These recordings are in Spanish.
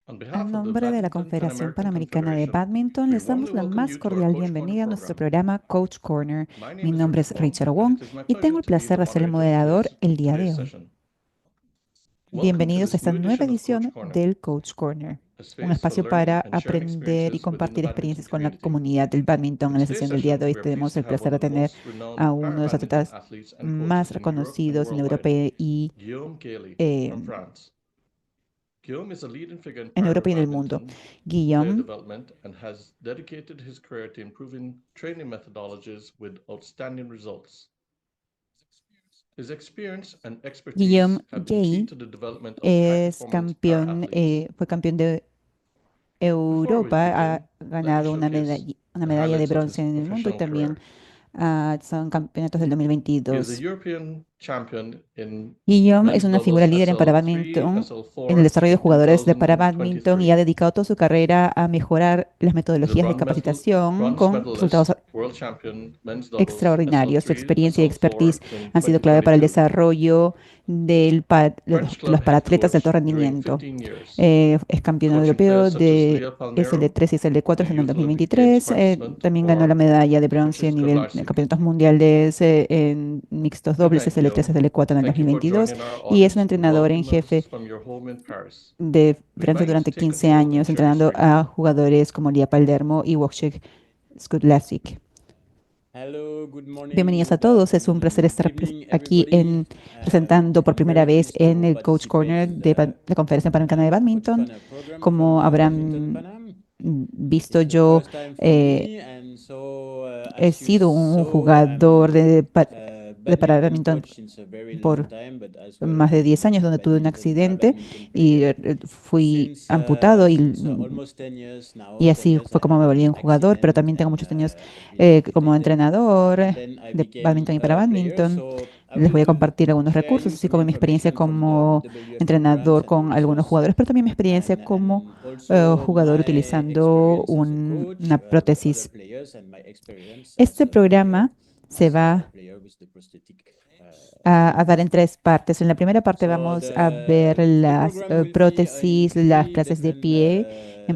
On A behalf of the nombre de la Badminton Pan Confederación American Panamericana de Confederation, Bádminton, we les warmly damos la welcome más you to our cordial Coach Corner bienvenida a nuestro program. programa Coach Corner. My Mi name is nombre Richard es Wong, Richard and Wong it is my y pleasure tengo el to be the placer de ser el moderator of moderador el día today's de hoy. session. Welcome to Bienvenidos a this esta new nueva edition of Coach edición Corner, del Coach Corner, a un space for espacio learning para and sharing aprender y experiences within the compartir badminton experiencias con la community. comunidad del bádminton. In En la today's sesión del día session, de hoy we are pleased tenemos to el have placer one de of the tener most renowned a uno de los para-badminton atletas athletes and más coaches in Europe and reconocidos en Europa worldwide, y Guillaume Gailly eh, from France. Guillaume is a leading figure in en Europa y en el mundo. para-badminton player Guillaume development and has dedicated his career to improving training methodologies with outstanding results. His experience and expertise Guillaume have been key Gay to the development of es high-performance campeón, para-athletes. fue campeón de Before we Europa, ha begin, let me ganado showcase una the medalla de highlights of bronce his en el mundo y professional también career. son campeonatos del He is a 2022. European champion in Guillaume es men's una figura doubles líder en SL3, parabadminton, en el SL4 desarrollo de in jugadores de parabadminton y ha 2023. dedicado toda su carrera a mejorar las He's a metodologías de capacitación bronze con resultados medalist, world champion, men's doubles extraordinarios. Su SL3, experiencia y expertise SL4 in han sido clave para el 2022. desarrollo French de los club head paratletas de alto coach during rendimiento. 15 years, Es campeón coaching europeo players such as de Leah Palmero, SL3 y a SL4 en el Youth Olympic Games 2023. participant, También ganó la or medalla de bronce a Patrice nivel de Kotlarczyk. campeonatos mundiales en mixtos Good dobles night, SL3 y Guillaume. SL4 en el Thank you for 2022 joining our y es un audience and entrenador en welcome us jefe from your home in Paris. de We Francia invite you to durante take 15 control and años, share your entrenando screen. a jugadores como Lia Palermo y Wojciech Hello, good morning, Bienvenidos a good todos. Es un placer estar evening, aquí everybody. presentando por I'm primera very vez pleased en to el Coach participate Corner in de the la Conferencia Panamericana de Coach Badminton. Corner program from Como Badminton habrán Panam. visto, It's the yo first time for eh, me, and so he as you sido un saw, jugador I'm de badminton badminton coach since a very long por time, but as well más de 10 años, donde tuve un badminton accidente para-badminton y player fui since amputado almost 10 years now. y 10 así years fue I como had me volví an un jugador, pero accident también tengo and muchos años I've been como amputated. entrenador And then I de became badminton y para a player. badminton. So I Les voy a will compartir algunos share recursos, you así some como mi experiencia information from the como BWF programs entrenador and the con algunos results, jugadores, pero también mi experiencia como and also jugador my utilizando experience as a coach una with other prótesis. players and my experience Este programa se as va a player with the prosthetic a dar limb. en tres partes. En la primera parte So vamos a ver the las program will be in prótesis, las three clases de different pie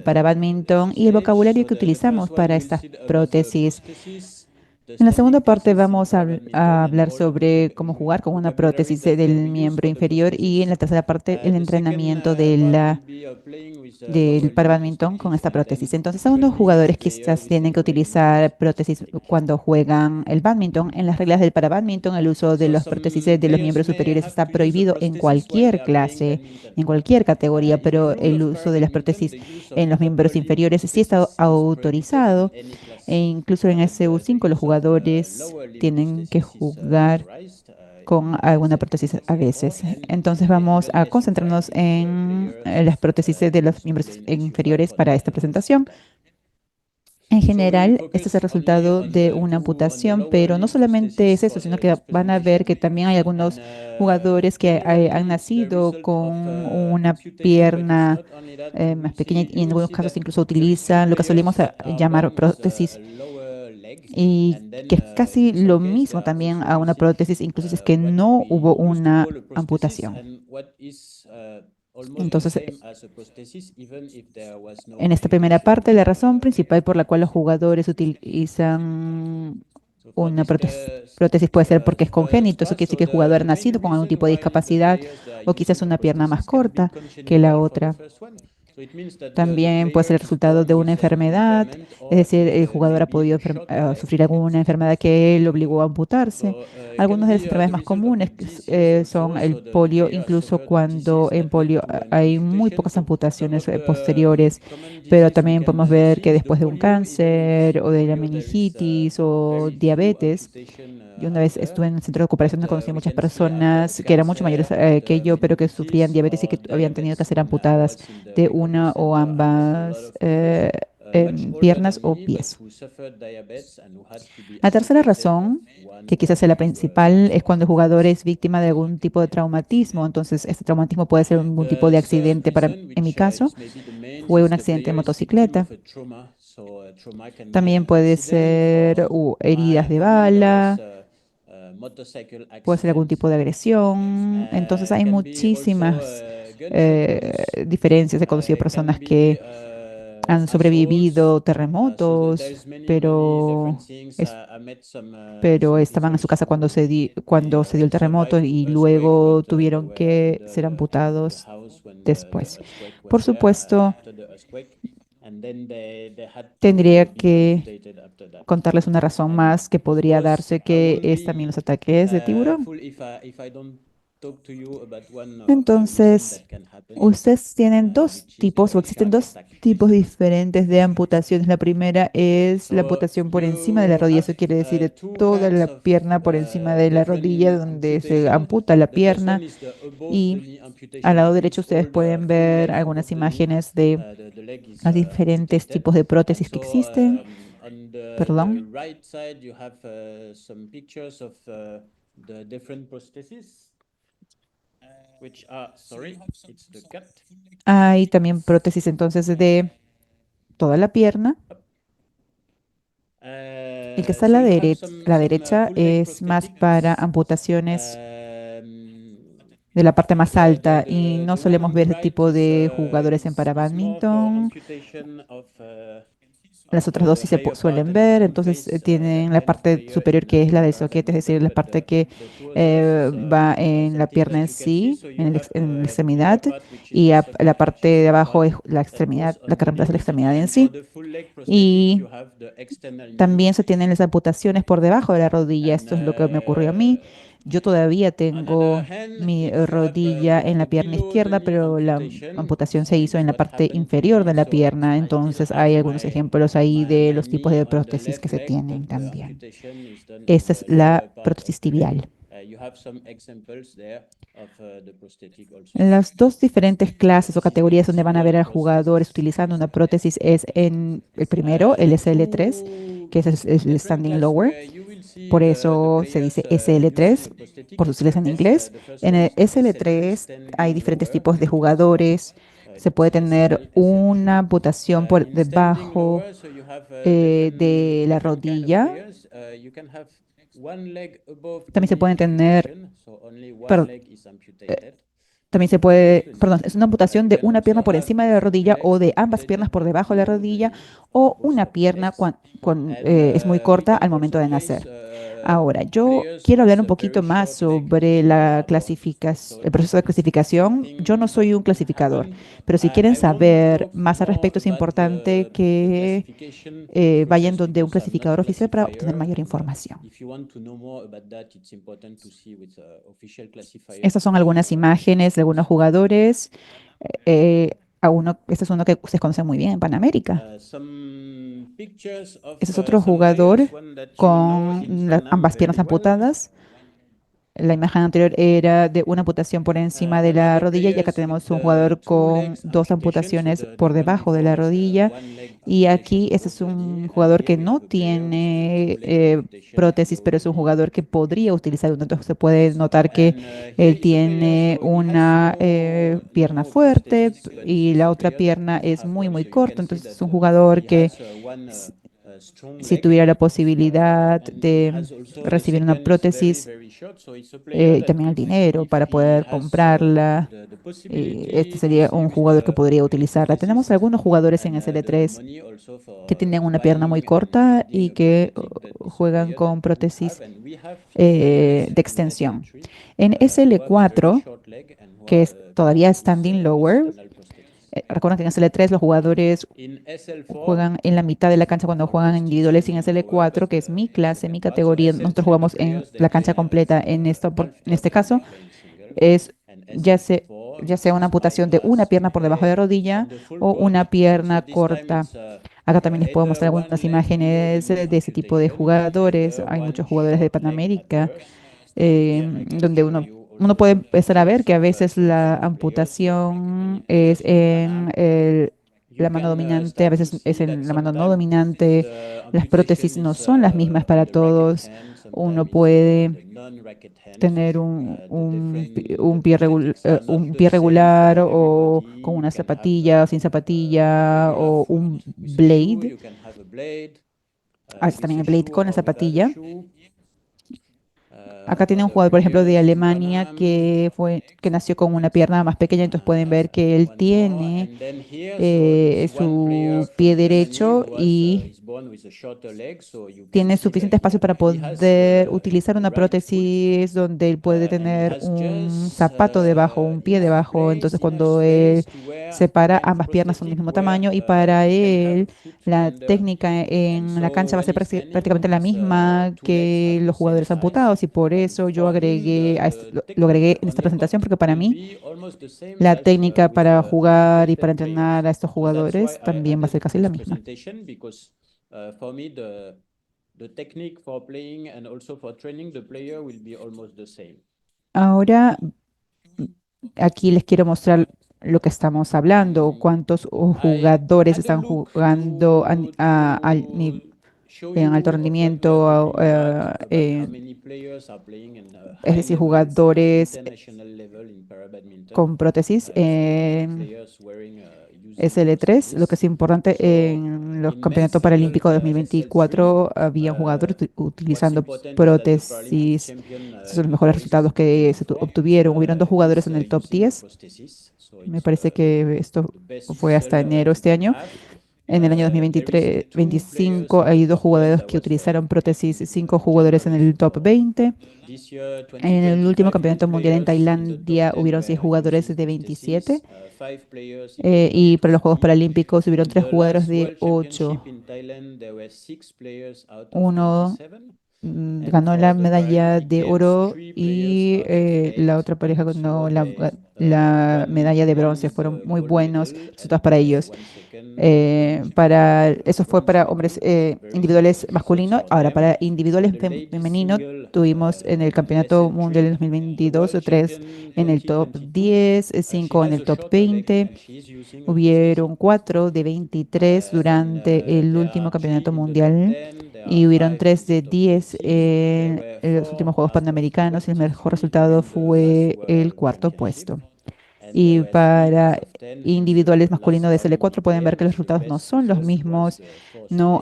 para badminton y el stage. vocabulario So que the utilizamos first one para will estas see about the prótesis. prosthesis, the En la segunda standing parte poses in vamos a para-badminton, and hablar all the sobre cómo jugar con una vocabulary prótesis that del we use miembro for the inferior y en la prosthesis. tercera parte el The second entrenamiento part will be playing with the del lower para limb badminton con prosthetic, esta and prótesis. then Entonces, algunos training the jugadores player quizás with the tienen que lower limb utilizar prótesis prosthetic. cuando juegan el badminton. En las reglas del para badminton, el uso de So las prótesis some de los players miembros may superiores have está to use a prohibido en prosthesis while they cualquier are playing clase, badminton. en cualquier categoría, In the pero rule el of uso de las para-badminton, prótesis the use of en los upper miembros limb inferiores sí está prosthesis is prohibited in autorizado any e class. incluso en But the SU5 los use of jugadores lower limb tienen que prosthesis is jugar authorized con in alguna prótesis a SL2, veces. and Entonces vamos even a SU5 concentrarnos if the en player las prótesis de los wants to play miembros in SU5 inferiores or para not esta at the same presentación. time. En So we will general, este es el focus only resultado de una on the amputación, lower pero no limb solamente prosthesis es eso, for sino the que van a ver presentation. que también hay And algunos jugadores que han generally, it's the nacido result con of una amputation, but it's pierna not only that. más We pequeña see, y you en will algunos see casos that incluso very few utilizan lo que solemos players are llamar born with a prótesis lower leg, y and que then es casi in some lo case they mismo are también also a una using prótesis, incluso si es que what no we hubo used to una call a prosthesis, amputación. and what is almost the Entonces, same as a prosthesis, even if there was no en esta primera amputation parte, la razón principal of por the la cual los prosthesis. jugadores utilizan So for una this prótesis puede ser porque es first congénito, eso part, quiere decir so que el jugador ha the main nacido con algún reason tipo de why the discapacidad players that are o quizás using a una pierna más prosthesis can be corta que la congenital for the otra. first one. So it means that the También puede player ser el is resultado born de una with an enfermedad, impairment, es or decir, it el jugador may ha be podido a short leg. sufrir alguna enfermedad que lo obligó a amputarse. So it can Algunas de las be enfermedades the más result of comunes disease son also. el So the polio, player has incluso suffered a cuando disease en that led polio to an hay muy amputation. pocas So some amputaciones of the posteriores, common pero disease we también can podemos ver que see is the después de un polio. Even if it's cáncer o not de la polio, there is meningitis o very few diabetes. amputation Yo una out vez there. estuve en el centro de recuperación But donde conocí a we muchas can see after a personas que eran mucho mayores cancer, after que yo, pero que sufrían meningitis diabetes y or que habían tenido que diabetes, ser when I amputadas was in the de recovery una o center, I met a lot ambas of players much older piernas than o me, but pies. who suffered diabetes and who had to be La tercera amputated of razón, one que quizás or es la two principal, es limbs. cuando el jugador es víctima de algún tipo de traumatismo. Entonces, este traumatismo puede ser algún tipo The de third accidente. reason, En mi which caso, is maybe the main, fue un is the accidente de player is victim motocicleta. of a trauma. So a trauma can be También an puede accident. ser For heridas de me, there was bala, a motorcycle puede ser algún accident. tipo de agresión. Entonces, hay Can be also muchísimas diferencias. He conocido personas que han sobrevivido terremotos, es- pero estaban en su casa cuando se dio el terremoto y luego tuvieron que ser amputados después. Por supuesto, tendría que contarles una razón más que podría darse, que es también los ataques de tiburón. Entonces, ustedes tienen dos tipos o existen dos tipos diferentes de amputaciones. La primera es la amputación por encima de la rodilla. Eso quiere decir de toda la pierna por encima de la rodilla, donde se amputa la pierna. Y al lado derecho ustedes pueden ver algunas imágenes de los diferentes tipos de prótesis que existen. Perdón. Hay también prótesis entonces de toda la pierna. El que está a la derecha es más para amputaciones de la parte más alta y no solemos ver ese tipo de jugadores en para badminton. Las otras dos sí suelen ver, entonces tienen la parte superior que es la del soquete, es decir, la parte que va en la pierna en sí, en la extremidad, y la parte de abajo es la extremidad, la que reemplaza la extremidad en sí. Y también se tienen las amputaciones por debajo de la rodilla. Esto es lo que me ocurrió a mí. Yo todavía tengo mi rodilla en la pierna izquierda, pero la amputación se hizo en la parte inferior de la pierna. Entonces hay algunos ejemplos ahí de los tipos de prótesis que se tienen también. Esta es la prótesis tibial. Las dos diferentes clases o categorías donde van a ver a jugadores utilizando una prótesis es en el primero, el SL3, que es el Standing Lower. Por eso se dice SL3, por sus siglas en inglés. En el SL3 hay diferentes tipos de jugadores. Se puede tener una amputación por debajo de la rodilla. También se pueden tener, perdón, también se puede, perdón, es una amputación de una pierna por encima de la rodilla o de ambas piernas por debajo de la rodilla o una pierna es muy corta al momento de nacer. Ahora, yo quiero hablar un poquito más sobre el proceso de clasificación. Yo no soy un clasificador, pero si quieren saber más al respecto, es importante que vayan donde un clasificador oficial para obtener mayor información. Estas son algunas imágenes de algunos jugadores. Este es uno que ustedes conocen muy bien en Panamérica. Este es otro jugador con ambas piernas amputadas. La imagen anterior era de una amputación por encima de la rodilla y acá tenemos un jugador con dos amputaciones por debajo de la rodilla. Y aquí este es un jugador que no tiene prótesis, pero es un jugador que podría utilizar una. Entonces se puede notar que él tiene una pierna fuerte y la otra pierna es muy, muy corta. Entonces es un jugador que si tuviera la posibilidad de recibir una prótesis, también el dinero para poder comprarla. Este sería un jugador que podría utilizarla. Tenemos algunos jugadores en SL3 que tienen una pierna muy corta y que juegan con prótesis de extensión. En SL4, que es todavía standing lower, recuerden que en SL3 los jugadores juegan en la mitad de la cancha cuando juegan individuales, y en SL4, que es mi clase, mi categoría, nosotros jugamos en la cancha completa. En este caso, es ya sea una amputación de una pierna por debajo de la rodilla o una pierna corta. Acá también les puedo mostrar algunas imágenes de ese tipo de jugadores. Hay muchos jugadores de Panamérica donde uno puede empezar a ver que a veces la amputación es en la mano dominante, a veces es en la mano no dominante. Las prótesis no son las mismas para todos. Uno puede tener un pie regular o con una zapatilla o sin zapatilla o un blade. A veces también el blade con la zapatilla. Acá tiene un jugador, por ejemplo, de Alemania que nació con una pierna más pequeña, entonces pueden ver que él tiene su pie derecho y tiene suficiente espacio para poder utilizar una prótesis donde él puede tener un zapato debajo, un pie debajo. Entonces, cuando él se para, ambas piernas son del mismo tamaño y para él la técnica en la cancha va a ser prácticamente la misma que los jugadores amputados y por eso yo agregué lo agregué en esta presentación porque para mí la técnica para jugar y para entrenar a estos jugadores también va a ser casi la misma. For me, the technique for playing and also for training the player will be almost the same. Ahora, aquí les quiero mostrar lo que estamos hablando, cuántos jugadores están jugando en alto rendimiento, es decir, jugadores con prótesis en SL3. Lo que es importante, en los campeonatos paralímpicos de 2024 había jugadores utilizando prótesis. Esos son los mejores resultados que se obtuvieron. Hubieron dos jugadores en el top 10. Me parece que esto fue hasta enero este año. En el año 2023-25 hay dos jugadores que utilizaron prótesis, 5 jugadores en el top 20. En el último campeonato mundial en Tailandia hubieron 6 jugadores de 27. Y para los Juegos Paralímpicos hubieron 3 jugadores de 8. Uno ganó la medalla de oro y la otra pareja ganó la medalla de bronce. Fueron muy buenos resultados para ellos. Eso fue para hombres individuales masculinos. Ahora, para individuales femeninos, tuvimos en el Campeonato Mundial de 2022 3 en el top 10, 5 en el top 20. Hubieron 4 de 23 durante el último Campeonato Mundial y hubieron 3 de 10 en los últimos Juegos Panamericanos y el mejor resultado fue el cuarto puesto. Y para individuales masculinos de SL4 pueden ver que los resultados no son los mismos. No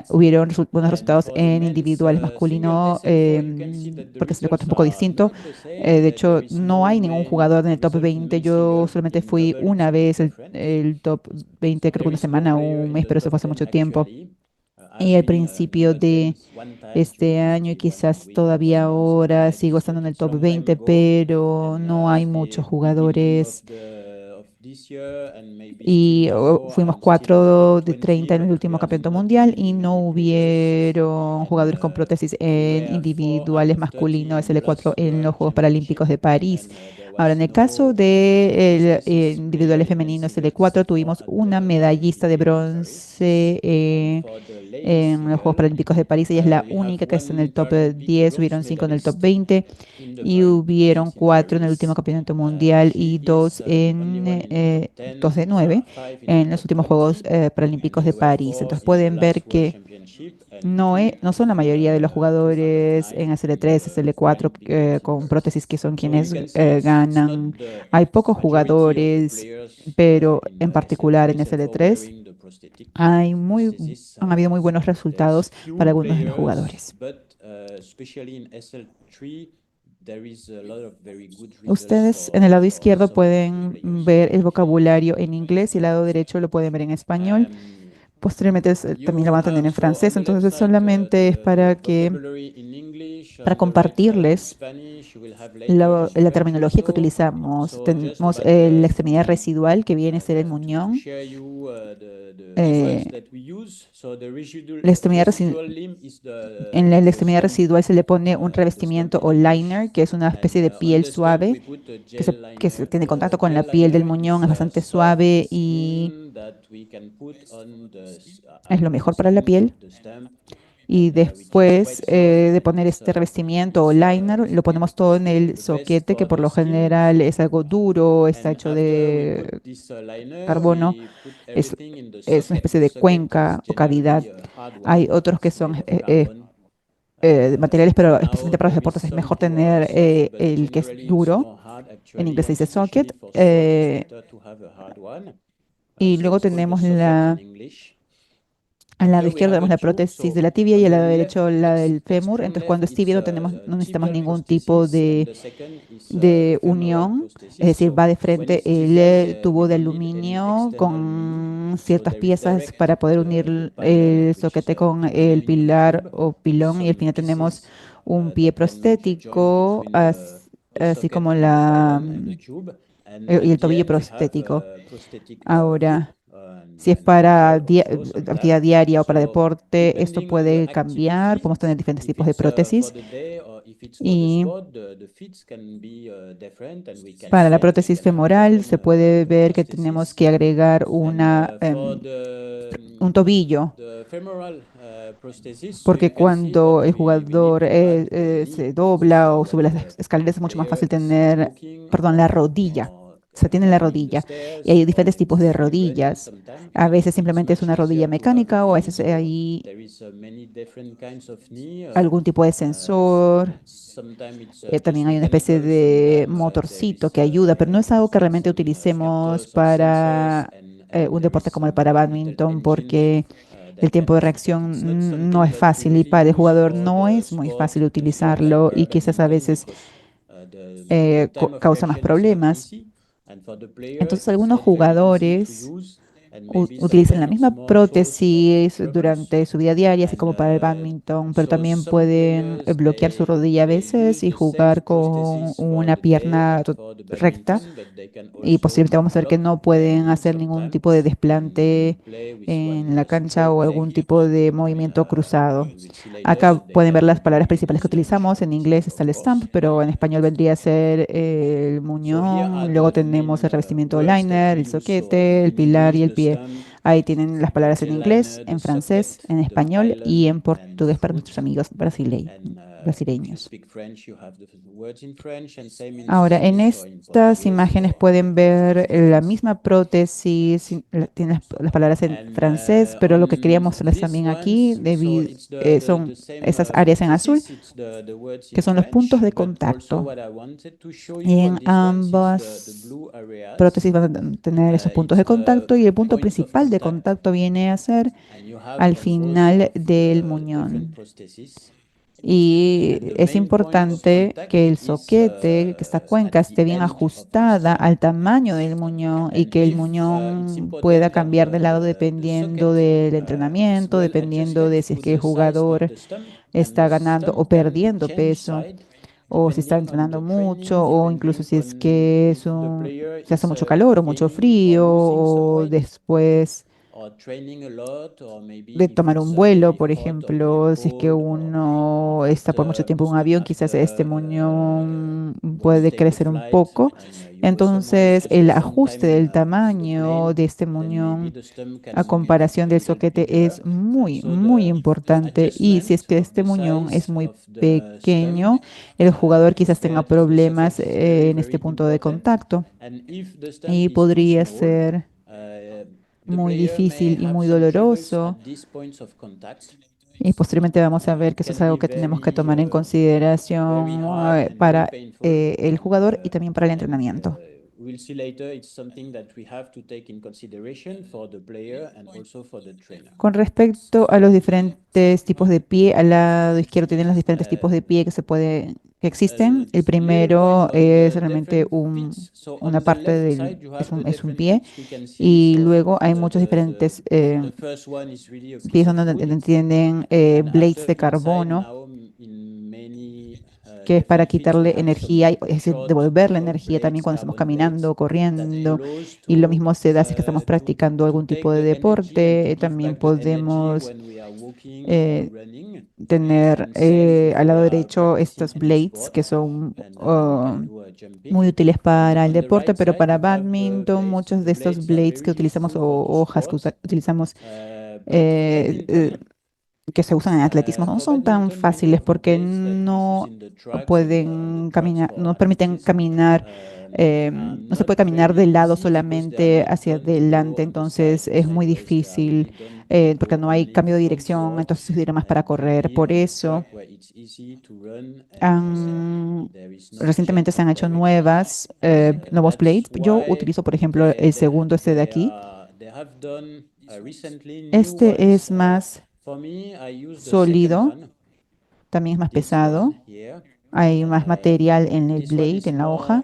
hubieron buenos resultados en individuales masculinos porque SL4 es un poco distinto. De hecho, no hay ningún jugador en el top 20. Yo solamente fui una vez el top 20, creo que una semana o un mes, pero eso fue hace mucho tiempo. Y al principio de este año y quizás todavía ahora sigo estando en el top 20, pero no hay muchos jugadores. Y fuimos 4 de 30 en el último campeonato mundial y no hubieron jugadores con prótesis en individuales masculinos SL4 en los Juegos Paralímpicos de París. Ahora, en el caso de individuales femeninos SL4, tuvimos una medallista de bronce en los Juegos Paralímpicos de París. Ella es la única que está en el top 10, hubieron 5 en el top 20 y hubieron 4 en el último campeonato mundial y 2 de 9 en los últimos Juegos Paralímpicos de París. Entonces pueden ver que no son la mayoría de los jugadores en SL3, SL4 con prótesis que son quienes ganan. Hay pocos jugadores, pero en particular en SL3 han habido muy buenos resultados para algunos de los jugadores. Ustedes en el lado izquierdo pueden ver el vocabulario en inglés y el lado derecho lo pueden ver en español. Posteriormente también lo van a tener en francés, entonces solamente es para compartirles la terminología que utilizamos. Tenemos la extremidad residual, que viene a ser el muñón. En la extremidad residual se le pone un revestimiento o liner, que es una especie de piel suave, que tiene contacto con la piel del muñón, es bastante suave y es lo mejor para la piel. Y después de poner este revestimiento o liner, lo ponemos todo en el soquete, que por lo general es algo duro, está hecho de carbono, es una especie de cuenca o cavidad. Hay otros que son materiales, pero especialmente para los deportes es mejor tener el que es duro. En inglés se dice socket. Y luego tenemos Al lado Here we izquierdo have tenemos a la tube, prótesis so de la tibia y on al the lado derecho la left, del fémur. extreme Entonces, left, cuando es tibia it's no necesitamos tibial ningún tipo prosthesis, and the second is de femoral unión, es prosthesis. decir, So va de when frente it's el tibial, tubo we de don't need any aluminio external knee, con so ciertas there is piezas direct para poder the unir pylon, el which is soquete con el behind the pilar tube, o with pilón y al some final tenemos pieces un pie that can make a joint prostético, between the así socket como and the tube. And y el at the tobillo end, we have prostético. a prosthetic foot Ahora, si es and para ankle also actividad sometimes. diaria o para So deporte, esto depending on the puede cambiar. activity, Podemos tener diferentes if tipos de it's for prótesis. the day or if it's for the Y sport, the fits can be different, and we can para la select. We prótesis can have femoral se different puede ver que tenemos prosthesis. que agregar And for un tobillo, the femoral prosthesis, so porque you can see that cuando el we need jugador to have the knee. se dobla o So sube when las the escaleras es mucho más player fácil is tener, walking perdón, la rodilla. or Se tiene la climbing the rodilla. Y stairs hay or diferentes tipos de running rodillas. sometimes, A veces it's simplemente es much una rodilla easier to have mecánica a o a knee. veces So hay there is many different kinds of knee. algún tipo de sensor. Sometimes it's También just hay una especie mechanical, de sometimes there motorcito is que ayuda, pero no es algo que realmente some utilicemos captors or sensors, para and un there is deporte como el some para little badminton, engines porque el that tiempo can de assist, but it's not reacción no something es that we fácil y really para el use jugador for no the es muy sport fácil field like utilizarlo y quizás a badminton, veces because the time of causa más reaction is not problemas. easy, and for the player Entonces it's algunos not very easy to jugadores use, and maybe utilizan la sometimes it's misma more force for prótesis troubles. durante su vida diaria, así And como para el badminton, pero so también some pueden players bloquear su rodilla a they veces use y the same jugar con prosthesis for una the day pierna and for the recta. badminton, but they can Y also posiblemente vamos a ver que block no their pueden knee hacer ningún sometimes tipo de and desplante play with one en la cancha straight o leg. algún tipo de movimiento cruzado. Acá pueden ver las palabras principales que utilizamos. En inglés está el stump, pero en español vendría a ser el So here are muñón. Luego the tenemos main el revestimiento words that liner, we el use. So soquete, el in pilar y English, el the pie. stump, Ahí tienen las palabras en the inglés, liner, the en francés, socket, en the español y en pylon, and the portugués para foot. nuestros amigos And if you brasileños. speak French, you have the words in French, and same in Ahora, en Spanish or in estas Portuguese. imágenes So pueden ver it's la misma prótesis, tiene las palabras en and francés, pero lo que quería on mostrarles this también aquí ones, so it's son the same esas áreas en azul, prosthesis. It's the words que in son los puntos French, de but also contacto. what I wanted to show Y you en on this ones is the ambas blue areas. prótesis van a tener esos puntos It's de the contacto y el punto points of principal de contact, contacto viene a ser and you have al on both final of del the different muñón. prosthesis. Y And the es main point of importante contact que el is soquete, que esta cuenca at the esté bien end of the ajustada stump. al tamaño del muñón y And que el if it's muñón pueda important that cambiar de lado the dependiendo socket del is entrenamiento, well dependiendo adjusted de si es to que el the size of jugador the stump, and está the ganando o stump can be perdiendo changed peso, side o si está depending on entrenando the mucho, training, o incluso depending si es on que if the player se hace is mucho calor o mucho gaining or frío, losing some o weight después or training a lot, or maybe de if tomar it's un vuelo, very por hot or very ejemplo, si es que cold, or uno está por mucho tiempo en un avión, quizás este muñón want to puede take a crecer un flight poco. and you go somewhere, it's Entonces, just el some ajuste time del in the tamaño plane, de este then maybe muñón the stump a can get comparación a del little soquete bigger. es And muy, so muy the importante. Y si es adjustment que of este the muñón es size muy of the stump pequeño, el jugador quizás tenga compared to the problemas socket is very, en este very punto de important. contacto And if the stump y is too podría small, ser the muy player may difícil y have muy some troubles doloroso. at these points of contact. Y posteriormente vamos a ver que It eso es can algo be que tenemos que very, tomar en very consideración hard and very para painful. el jugador y también para el And entrenamiento. we'll see later, it's something that we have to take in consideration for the player and also for the trainer. Con respecto a los diferentes tipos de pie, al lado izquierdo tienen los diferentes tipos de pie que existen. El Little primero point on es the realmente different fits. So una on the parte left side, you have the es un different pie fits we can see. y So luego hay muchos diferentes the first one is really a piece pies of donde wood. tienen And blades after de inside carbono, now in many que es para different fits, we quitarle have energía, some es decir, short, devolverle short energía también blades, cuando estamos carbon blades, caminando, that corriendo. allows Y lo mismo se da si es que estamos practicando algún take tipo de the energy and to deporte. give También back the energy podemos when we are walking or eh, running. tener And same if al we lado are derecho practicing estos any blades que sport son and we can do a muy jumping. útiles And para el on the deporte, right pero side, para you have badminton, blades. muchos The de estos blades are blades que very utilizamos useful o for the hojas que sport. utilizamos But for badminton, que se usan en atletismo no son tan many fáciles of the porque blades that we use no in the tracks and the pueden tracks caminar, for no permiten athletics caminar, are no se puede not caminar very de lado easy because they are solamente not hacia done to go adelante, on the side entonces es muy sideways. They are really difícil done to porque go no hay only cambio de front dirección, forward entonces sirve más para and to correr. be Por on the eso, track where it's easy to run han- and there is no recientemente change se of han hecho direction. nuevos That's blades. Yo why utilizo, por ejemplo, el segundo este de aquí. they have done recently new Este es ones. más For me, I use the sólido, second one, también es más this pesado. one here. Hay más material en el This one blade, en la hoja.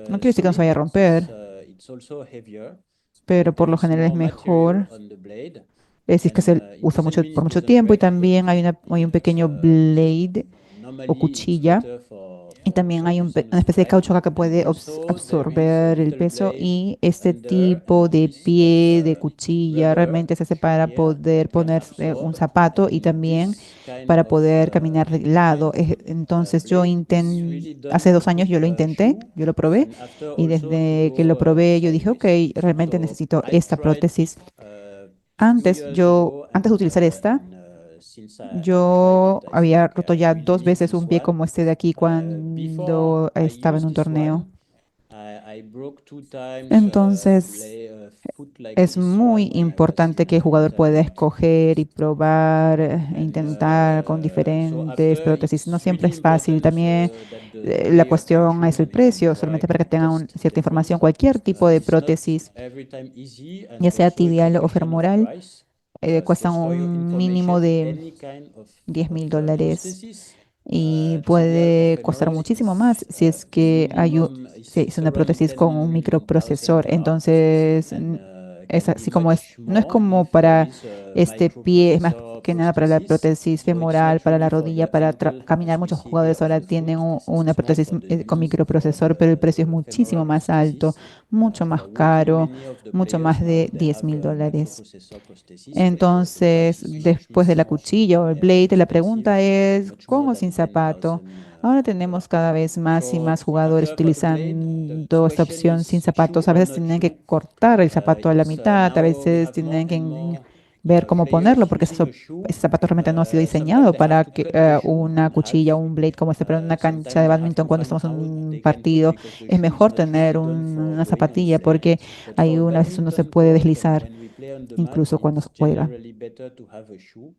No quiere decir que no se vaya a romper, it's also heavier, pero but por there lo is general es more material mejor on the blade, si es que and se it usa doesn't mean por it mucho doesn't tiempo. Y break, también hay un but pequeño blade o normally it's cuchilla. better Y también hay reducing una especie de strength. caucho acá que And puede also there is a absorber el little peso. blade Y este under tipo in de piece pie, of de cuchilla, rubber realmente se hace para here poder that can ponerse un absorb, zapato y and también this kind para of poder caminar de lado. Entonces yo blade is really done hace to 2 años yo fit lo a intenté, shoe, yo lo probé. and after Y also to desde que go lo probé, yo dije, ok, sideways. realmente So necesito I esta tried prótesis. few years ago, Antes de utilizar esta, since I tried yo it, I había think roto I ya really 2 miss veces this un pie one. como este de aquí Before cuando I estaba en used un this torneo. one, I broke 2 times Entonces, foot like es this one muy when I was importante que el in jugador pueda intermediate. escoger y probar e And intentar con so diferentes after, prótesis. No it's siempre really es fácil. important También that the la player can cuestión es choose el and can precio, try, solamente para que can tengan test cierta different. información. Cualquier tipo de It's not prótesis, every time easy, and ya sea also it's a tibial o question of femoral, price. cuestan Just for your un mínimo information, de any kind of 10.000 dólares prosthesis, y tibial or puede costar femoral, muchísimo más si es the que minimum si is es una around prótesis con un 10,000 microprocesor. baht, Entonces, and es can be así como much no es more como if there para is a este pie, es más microprocessor que nada para la prosthesis. prótesis So it's not femoral, para la really for rodilla, the para ankle, caminar. as we Muchos see here jugadores on ahora the foot. tienen This una is more prótesis for the con knee, for microprocesor, pero el precio es the muchísimo femoral más alto, prosthesis. mucho más For walking, caro, many of the mucho players más de now they diez have mil a dólares. microprocessor prosthesis, but the price Entonces, is después de la much cuchilla o el higher and blade, la expensive, pregunta es, much more ¿con o than sin zapato? 10,000 Ahora dollar. tenemos cada vez más y más So jugadores after for the blade, the utilizando esta question opción sin is shoe zapatos. A or veces not tienen que shoe. cortar el zapato a la mitad, a Now we veces have more tienen and que more ver cómo ponerlo, players porque using a shoe. ese zapato realmente no ha sido Sometimes diseñado they have para to que cut the shoe una in half. cuchilla o un blade como este, pero en una cancha Sometimes de they have bádminton, to cuando find estamos en how un they can put, partido, because the es shoe is mejor not tener really done for una going on zapatilla sand. porque But hay for a veces uno se badminton puede court and deslizar, when we play on the mat, incluso cuando it's juega. generally better to have a shoe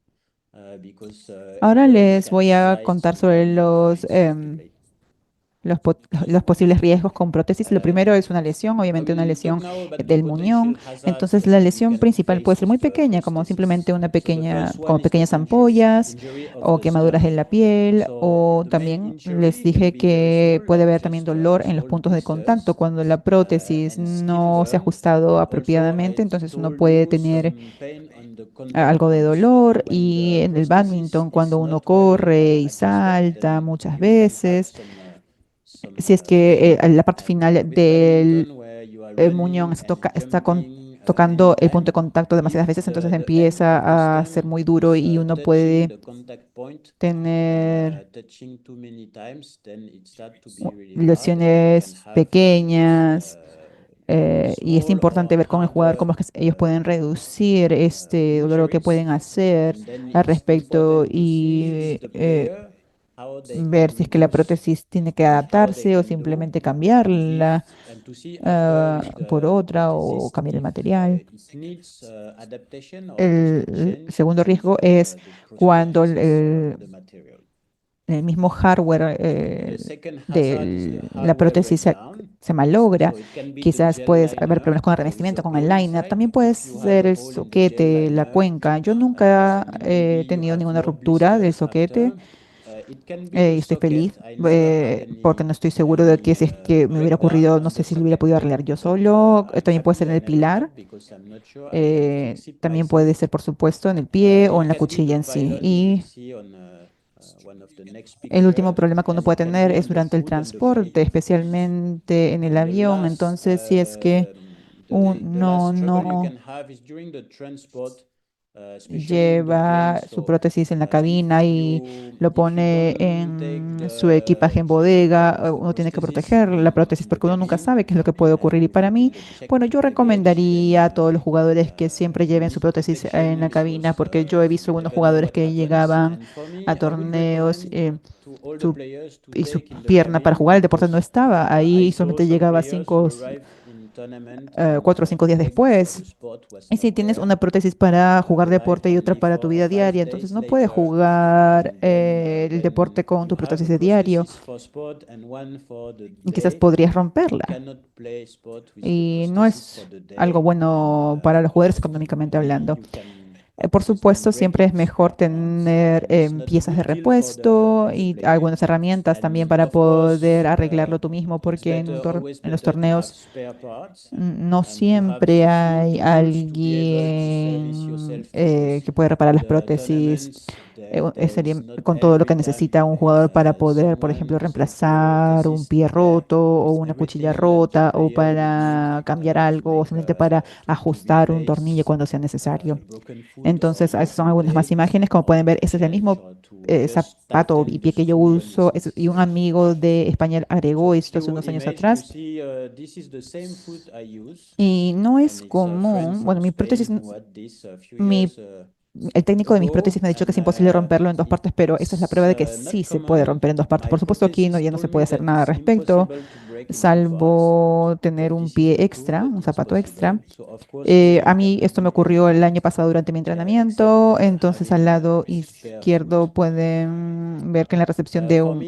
because Ahora everybody les can voy a slice contar sobre on the face of the blade. los posibles riesgos con prótesis. Lo primero es una lesión, I obviamente una will talk lesión now about the del potential muñón. hazards Entonces that la you lesión can principal puede face ser muy with pequeña, como simplemente prosthesis. So the first como one is the pequeñas ampollas injury of o the quemaduras en skull. la piel. So O the main también les injury can dije be very que small, puede like haber también just dolor en los small puntos de contacto blisters cuando la prótesis and skin no se ha burn. ajustado And also, apropiadamente. I Entonces uno told puede you tener some pain on the contact algo de points. dolor. When Y the en el prosthesis bádminton, cuando is uno not well corre y adjusted, salta then muchas you can have veces, some si es que pain. la parte And final with del badminton, where you are muñón running and está jumping tocando el punto de anytime, contacto demasiadas if veces, entonces the end of the empieza a ser stem muy duro is y uno touching puede the contact point and tener touching too many times, then it starts to be really hard, and you can lesiones have pequeñas. Y es small importante or ver con el jugador harder cómo es que ellos pueden reducir este dolor o qué injuries. pueden hacer And then al it's respecto important to see y the player how they ver can si es que la reduce prótesis tiene que and how they adaptarse o can do, simplemente and cambiarla to see after if por the otra o prosthesis, cambiar el if material. it needs adaptation or just a El change segundo on riesgo es the cuando prosthesis or the material. el mismo hardware The second hazard is the de la hardware prótesis breakdown. se malogra. So it can be the Quizás gel puedes haber liner problemas con el or with the revestimiento, con el hole liner. inside. También puede If you have ser a el hole in the gel soquete, la liner, cuenca. Yo nunca maybe he you tenido have ninguna more ruptura del blisters soquete. after. It can be the Y estoy feliz socket. I never had porque no estoy seguro de que si es que me hubiera breakdown ocurrido, no on sé the si lo hubiera socket, podido but arreglar yo solo. I'm También puede ser happy en I el never pilar. had because I'm not sure I can fix it También myself. puede ser, por supuesto, en el pie o It en la can be the cuchilla en sí. pylon you will Y see on one of the next el último picture, problema que uno and puede it can tener be es on the durante el foot on the feet. transporte, especialmente en el And the avión. last, Entonces, si es que the last uno struggle you no can have is during the transport, especially in the plane. lleva su So prótesis en la if cabina y lo if you pone don't take en su the equipaje en key bodega, of the uno tiene que prosthesis proteger la prótesis in the porque uno nunca cabin sabe qué es lo que puede ocurrir. Y and para mí, until they check bueno, yo the gauge, then recomendaría a todos los jugadores que siempre you lleven su need prótesis protection. en la This cabina, was porque yo he visto algunos never know jugadores what que happens. llegaban And for a me, I would torneos. recommend to all the Su players to y su take in the pierna para cabin jugar el deporte no because estaba I ahí, saw solamente some llegaba players who arrive in 4 o 5 días después. Y si tienes una prótesis para jugar deporte y otra para tu vida diaria, entonces no puedes jugar el deporte con tu prótesis de diario y quizás podrías romperla. Y no es algo bueno para los jugadores económicamente hablando. Por supuesto, siempre es mejor tener piezas de repuesto y algunas herramientas también para poder arreglarlo tú mismo, porque en los torneos no siempre hay alguien que puede reparar las prótesis. Sería con todo lo que necesita un jugador para poder, por ejemplo, reemplazar un pie roto o una cuchilla rota o para cambiar algo o simplemente para ajustar un tornillo cuando sea necesario. Entonces, esas son algunas más imágenes. Como pueden ver, ese es el mismo zapato y pie que yo uso. Y un amigo de España agregó esto hace unos años atrás. Y no es común. Bueno, mi, el técnico de mis prótesis me ha dicho que es imposible romperlo en dos partes, pero esa es la prueba de que sí se puede romper en dos partes. Por supuesto, aquí ya no se puede hacer nada al respecto, salvo tener un pie extra, un zapato extra. A mí esto me ocurrió el año pasado durante mi entrenamiento, entonces al lado izquierdo pueden ver que en la recepción después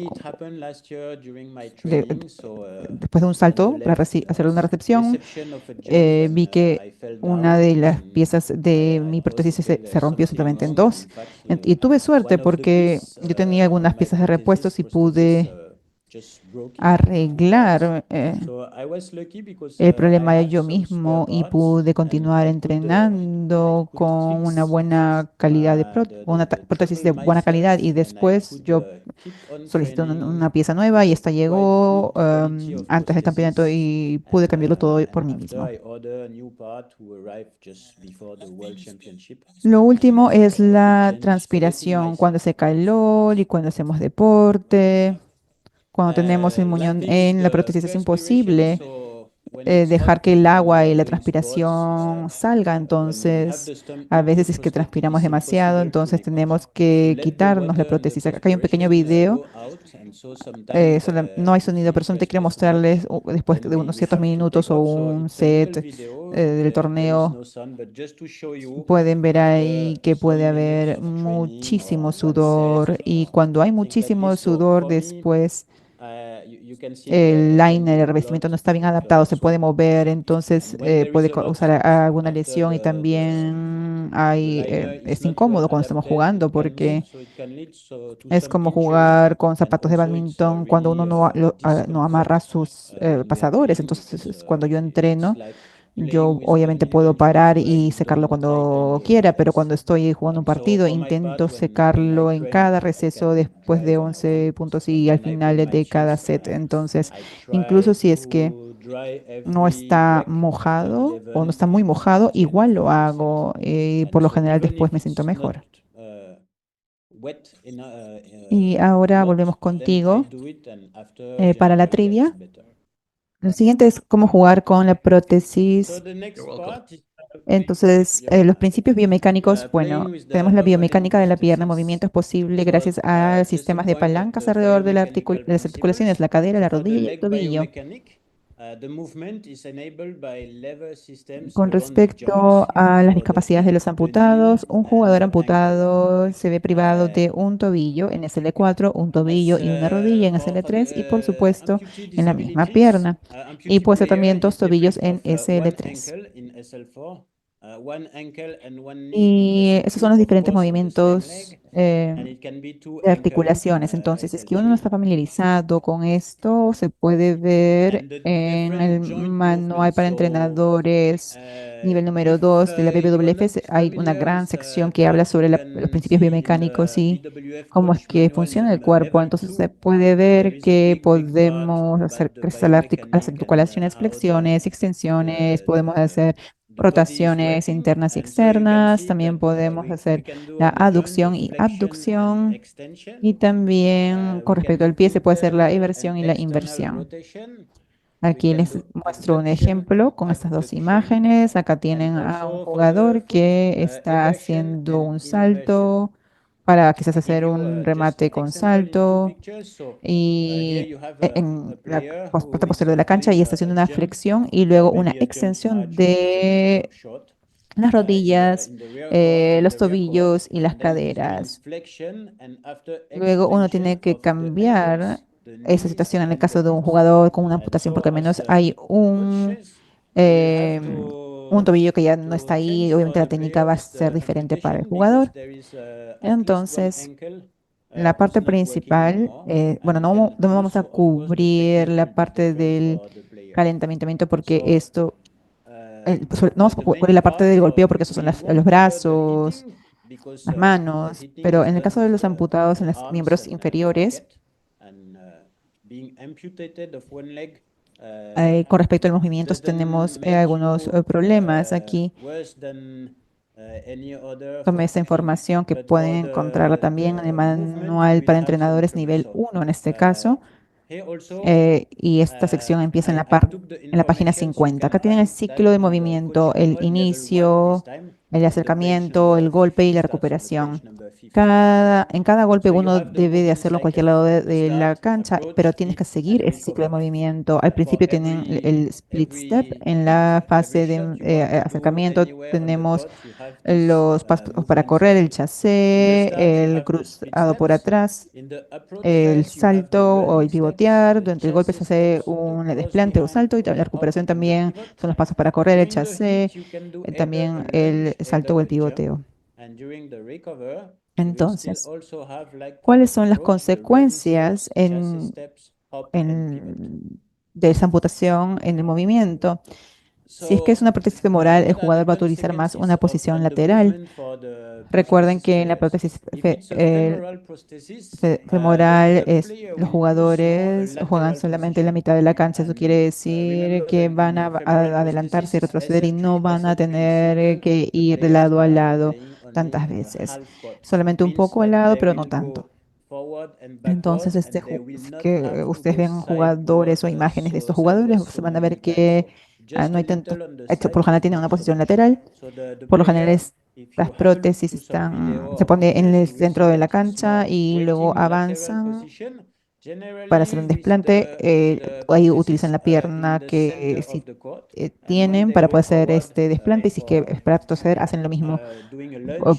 de un salto para hacer una recepción, vi que una de las piezas de mi prótesis se rompió simplemente en dos. Y tuve suerte porque yo tenía algunas piezas de repuestos y pude arreglar el problema yo mismo y pude continuar entrenando con una buena calidad una prótesis de buena calidad y después yo solicité una pieza nueva y esta llegó antes del campeonato y pude cambiarlo todo por mí mismo. Lo último es la transpiración cuando hace calor y cuando hacemos deporte. Cuando tenemos el muñón en la prótesis es imposible dejar que el agua y la transpiración salga, entonces a veces es que transpiramos demasiado, entonces tenemos que quitarnos la prótesis. Acá hay un pequeño video, no hay sonido, pero solamente quiero mostrarles después de unos ciertos minutos o un set del torneo. Pueden ver ahí que puede haber muchísimo sudor y cuando hay muchísimo sudor después el liner, el revestimiento no está bien adaptado, se puede mover, entonces puede causar alguna lesión y también es incómodo cuando estamos jugando porque es como jugar con zapatos de badminton cuando uno no amarra sus pasadores. Entonces, cuando yo entreno, yo obviamente puedo parar y secarlo cuando quiera, pero cuando estoy jugando un partido, intento secarlo en cada receso después de 11 puntos y al final de cada set. Entonces, incluso si es que no está mojado o no está muy mojado, igual lo hago y por lo general después me siento mejor. Y ahora volvemos contigo para la trivia. Lo siguiente es cómo jugar con la prótesis. Entonces, los principios biomecánicos, bueno, tenemos la biomecánica de la pierna, movimiento es posible gracias a sistemas de palancas alrededor de las articulaciones, la cadera, la rodilla y el tobillo. Con respecto a las discapacidades de los amputados, un jugador amputado se ve privado de un tobillo en SL4, un tobillo y una rodilla en SL3 y por supuesto en la misma pierna. Y puede ser también dos tobillos en SL3. Y esos son los diferentes movimientos de articulaciones. Entonces, si es que uno no está familiarizado con esto, se puede ver en el manual para entrenadores nivel número 2 de la WWF. Hay una gran sección que habla sobre los principios biomecánicos y cómo es que funciona el cuerpo. Entonces, se puede ver que podemos hacer crecer las articulaciones, flexiones, extensiones, podemos hacer rotaciones internas y externas. También podemos hacer la aducción y abducción. Y también con respecto al pie se puede hacer la eversión y la inversión. Aquí les muestro un ejemplo con estas dos imágenes. Acá tienen a un jugador que está haciendo un salto para quizás hacer un remate con salto y en la parte posterior de la cancha y está haciendo una flexión y luego una extensión de las rodillas, los tobillos y las caderas. Luego uno tiene que cambiar esa situación en el caso de un jugador con una amputación, porque al menos hay un tobillo que ya no está ahí. Obviamente la técnica va a ser diferente para el jugador. Entonces, la parte principal, bueno, no vamos a cubrir la parte del calentamiento porque esto, no vamos a cubrir la parte del golpeo porque esos son los brazos, las manos, pero en el caso de los amputados en los miembros inferiores, con respecto a los movimientos tenemos algunos problemas aquí. Tomé esta información que pueden encontrarla también en el manual para entrenadores nivel 1 en este caso. Y esta sección empieza en la página 50. Acá tienen el ciclo de movimiento, el inicio, el acercamiento, el golpe y la recuperación. En cada golpe uno debe de hacerlo en cualquier lado de la cancha, pero tienes que seguir ese ciclo de movimiento. Al principio tienen el split step. En la fase de acercamiento tenemos los pasos para correr, el chassé, el cruzado por atrás, el salto o el pivotear. Durante el golpe se hace un desplante o salto y la recuperación también son los pasos para correr, el chassé, también el salto o el pivoteo. Entonces, ¿cuáles son las consecuencias de esa amputación en el movimiento? Si es que es una prótesis femoral, el jugador va a utilizar más una posición lateral. Recuerden que en la prótesis femoral los jugadores juegan solamente en la mitad de la cancha. Eso quiere decir que van a adelantarse y retroceder y no van a tener que ir de lado a lado tantas veces. Solamente un poco al lado, pero no tanto. Entonces, si que ustedes ven jugadores o imágenes de estos jugadores, se van a ver que no hay tanto, por lo general tienen una posición lateral. Por lo general las prótesis se pone en el centro de la cancha y luego avanzan para hacer un desplante. Ahí utilizan la pierna que sí tienen para poder hacer este desplante y si es que es para retroceder hacen lo mismo.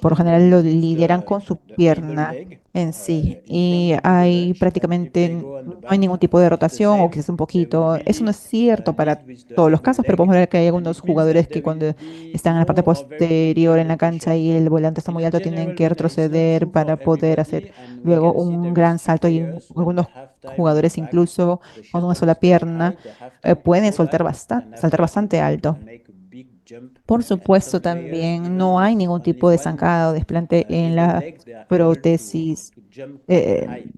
Por lo general lo lideran con su pierna en sí y hay prácticamente no hay ningún tipo de rotación o quizás un poquito. Eso no es cierto para todos los casos, pero podemos ver que hay algunos jugadores que cuando están en la parte posterior en la cancha y el volante está muy alto tienen que retroceder para poder hacer luego un gran salto y algunos jugadores incluso con una sola pierna pueden saltar bastante alto. Por supuesto, también no hay ningún tipo de zancada o desplante en la prótesis, eh,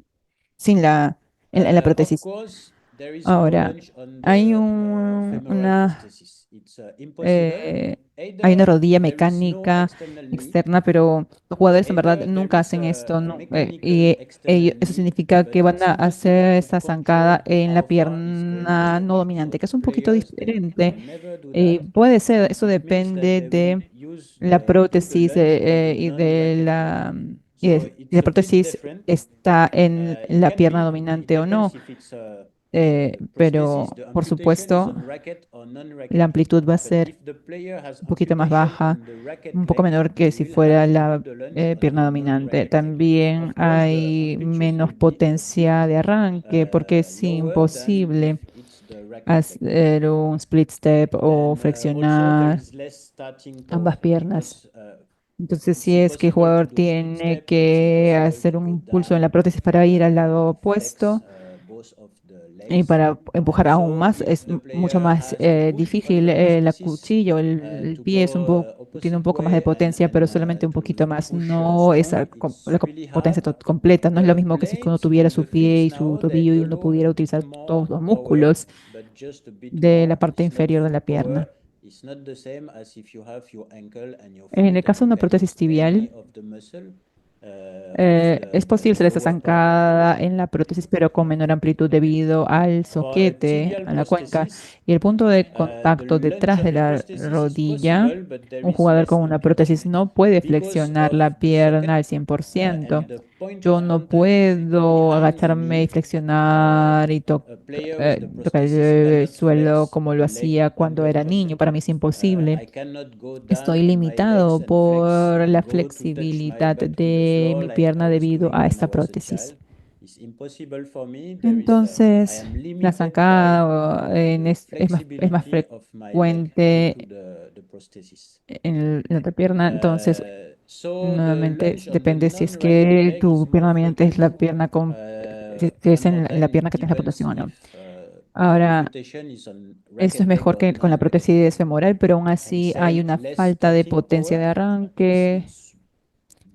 sin en la prótesis. Ahora, hay eh, hay una rodilla mecánica externa, pero los jugadores en verdad nunca hacen esto, ¿no? Y eso significa que van a hacer esa zancada en la pierna no dominante, que es un poquito diferente. Puede ser, eso depende de la prótesis y la prótesis está en la pierna dominante o no. Pero por supuesto, la amplitud va a ser un poquito más baja, un poco menor que si fuera la pierna dominante. También hay menos potencia de arranque porque es imposible hacer un split step o flexionar ambas piernas. Entonces, si es que el jugador tiene que hacer un impulso en la prótesis para ir al lado opuesto y para empujar aún más, es mucho más difícil. La cuchilla o el pie tiene un poco más de potencia, pero solamente un poquito más. No es potencia completa. No es lo mismo que si uno tuviera su pie y su tobillo y uno pudiera utilizar todos los músculos de la parte inferior de la pierna. En el caso de una prótesis tibial, Es posible hacer esta zancada en la prótesis, pero con menor amplitud debido al For a soquete, tibial a la cuenca. prosthesis, Y el punto de the contacto lunge detrás of de the la prosthesis is rodilla, possible, but there un is jugador less con una prótesis amplitude no puede because flexionar of la the pierna al socket 100%. and the point Yo of no contact puedo behind the agacharme y knee. flexionar y A player with the tocar prosthesis el cannot suelo flex como lo the leg hacía cuando under era niño. pressure. Para mí es imposible. I cannot go down Estoy on my legs limitado and flex por la and go to touch my flexibilidad butt on the de floor mi like I pierna was debido doing a when I esta was a prótesis. child. It's impossible for me. I Entonces, am la limited by zancada es más flexibility of my leg due frecuente to the prosthesis. en la otra pierna. Entonces, So the nuevamente, lunge on the depende si es non-rotating que leg is tu more pierna dominante es la frequent. pierna con, si es en la pierna que tienes la Depends puntuación o no. if the Ahora, rotation is on esto es racket leg mejor or que con la non-racket leg. prótesis femoral, pero aún And así hay same una less falta de torquing potencia de power. arranque It's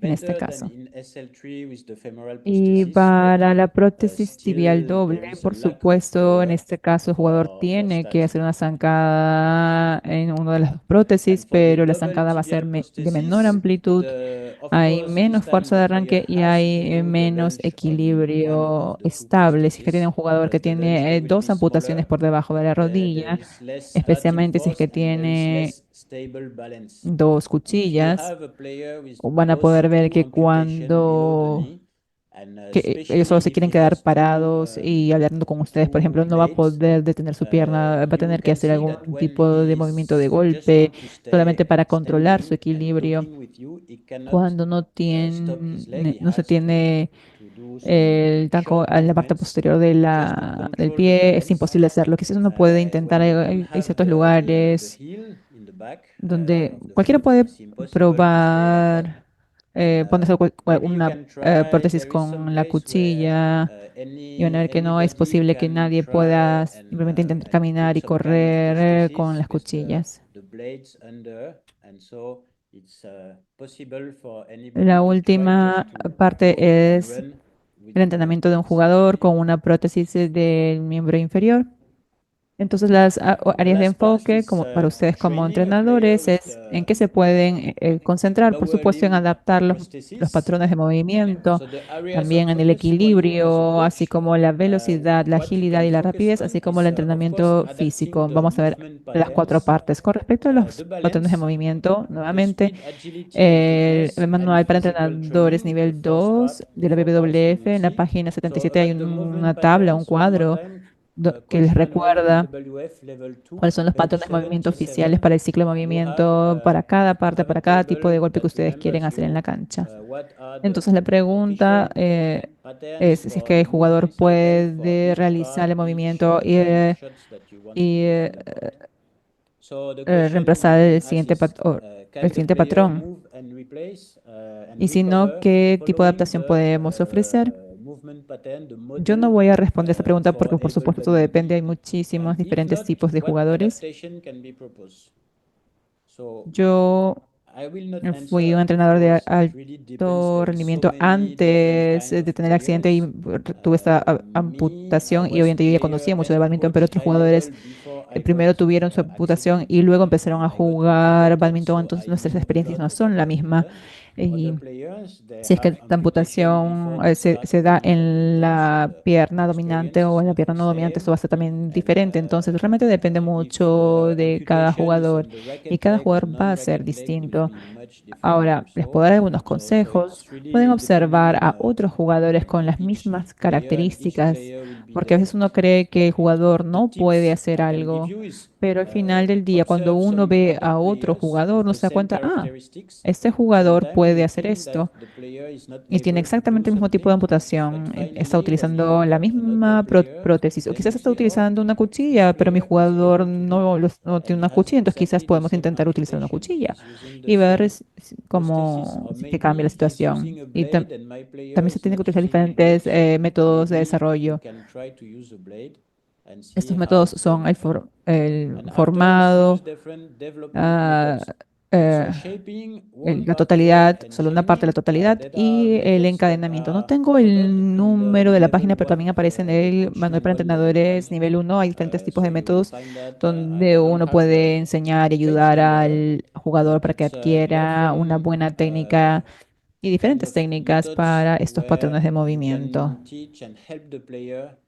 en este better than caso. in SL3 with the femoral Y prosthesis, but para la prótesis tibial still doble, there is a por lack of supuesto, en power este caso el jugador for tiene que hacer starting. una zancada en una de las dos prótesis, And for the pero la double zancada va a ser tibial de menor prosthesis, amplitud, of hay course, this menos time fuerza the de player arranque y has to hay do the menos lunge on one of equilibrio the two estable. Si es que tiene un prostheses, jugador que but the lunge tiene there will dos be amputaciones smaller. por debajo de la There rodilla, is less adding especialmente si es force que and there is tiene less stable balance. dos If you cuchillas, have a player with van a those poder ver two que amputation below the cuando knee, and que ellos solo especially se if quieren he quedar has two parados y hablando con ustedes, por ejemplo, no va a blades, poder detener su pierna, va a you tener que can hacer see that algún when tipo de he movimiento de just golpe want to solamente stay para controlar su standing and equilibrio. talking with you, he cannot Cuando stop his leg. He no se has tiene to do some el taco short en la parte movements posterior de just to del control the pie, es balance. imposible hacerlo. Quizás uno puede intentar, When you don't hay have ciertos the lugares heel in the back donde of the cualquiera foot, puede it's impossible to stay like that. probar ponerse Maybe you una can try. prótesis There is some con la place where cuchilla y van a ver que no es anybody posible que can nadie pueda try simplemente intentar and put caminar y some kind of correr con prosthesis las with cuchillas. the blades under, and so it's possible for La anybody to try última just to parte walk and es run with el the entrenamiento de un prosthesis. jugador con una prótesis del miembro inferior. Entonces, The áreas de last part enfoque, is como para ustedes como training a player entrenadores, with es en qué se pueden concentrar, por lower supuesto, en limb adaptar los prosthesis. patrones de movimiento, So the areas of también en el focus for you as a equilibrio, así coach, como la velocidad, la what you agilidad can y la focus rapidez, on así como el is, of course, entrenamiento adapting físico. the Vamos a ver movement las cuatro patterns, partes. Con respecto a los the patrones de balance, movimiento, the nuevamente, speed, agility, and el quickness, and manual para physical entrenadores training, the nivel fourth part, 2 the de la four parts we WWF, will en la see. página So 77 hay about the una movement tabla, un patterns, one more cuadro time, que les coach manual recuerda WWF level 2, cuáles son los page patrones de movimiento oficiales 77. para el ciclo de You have movimiento, para cada you parte, have a para cada tipo de table golpe que that ustedes quieren remembers hacer en la you cancha. what are the Entonces la pregunta official es patterns si es for que el the jugador movement cycle for puede each realizar part, el each movimiento kind of shots that you want to y, do eh, on the board. So the question we reemplazar can ask is, el can the siguiente player patrón. move and replace and Y si no, recover ¿qué tipo de following adaptación podemos ofrecer? the movement pattern, the Yo no model voy a responder esta pregunta porque, for por supuesto, todo able-bodied depende. Hay people? muchísimos And if diferentes not, tipos de what jugadores. adaptation can be proposed? So Yo I will not fui un answer, of entrenador de course. It really depends. alto There is so rendimiento many different antes kind de of tener el accidente y players. tuve esta Me, I amputación y was obviamente yo ya player conocía mucho de and badminton, pero coach otros high jugadores level before I primero got tuvieron su amputación accident y luego empezaron and a I got jugar amputated. badminton, So entonces I nuestras know a experiencias no lot son about la misma. badminton. Other Y players, they si es que have esta amputation amputación before to se start da playing en badminton. So la pierna the dominante experience o is en la not pierna the no dominante, eso same. va a ser también And diferente. Entonces, realmente depende if mucho the de cada amputation is jugador on the y racket cada leg or jugador va a ser non-racket leg will distinto. be much different Ahora, les puedo also. dar algunos So consejos. it's Pueden really depending observar on a otros jugadores con las each mismas player, and each características, player will be porque a veces different. uno cree que el jugador The no puede tips hacer I can give algo, you is pero al final del día, cuando observe uno some ve other a otro players jugador, with uno the se da same cuenta, characteristics. este jugador Sometimes puede you hacer think that esto the player is not y tiene able to do exactamente el mismo tipo de something, but amputación. Está finally when you utilizando look la at another misma player, prótesis o then you quizás está see, oh, utilizando una this cuchilla, pero mi player is jugador able to do, no and tiene he una has cuchilla, entonces quizás exactly the podemos same intentar utilizar una amputation. cuchilla He's using the y ver same prosthesis, cómo or si es que cambia la maybe he's situación. using a Y blade and my player también se is tienen que not utilizar using a diferentes blade. métodos de Maybe you desarrollo. can try to use a blade and see Estos how métodos it's son going. el And after we formado, use different development ah, methods. eh, So shaping, wound la barrier, totalidad, and solo una parte de la chaining, totalidad that are y el methods that encadenamiento. No are tengo covered el in número de la level página, pero también 1, aparece en the el coach manual para manual level entrenadores 1. nivel 1. Hay diferentes tipos So de you will métodos find that donde I don't uno have puede the enseñar y page ayudar number, al jugador but para que it's adquiera una platform buena técnica y diferentes técnicas methods para estos patrones where de you movimiento. can teach and help the player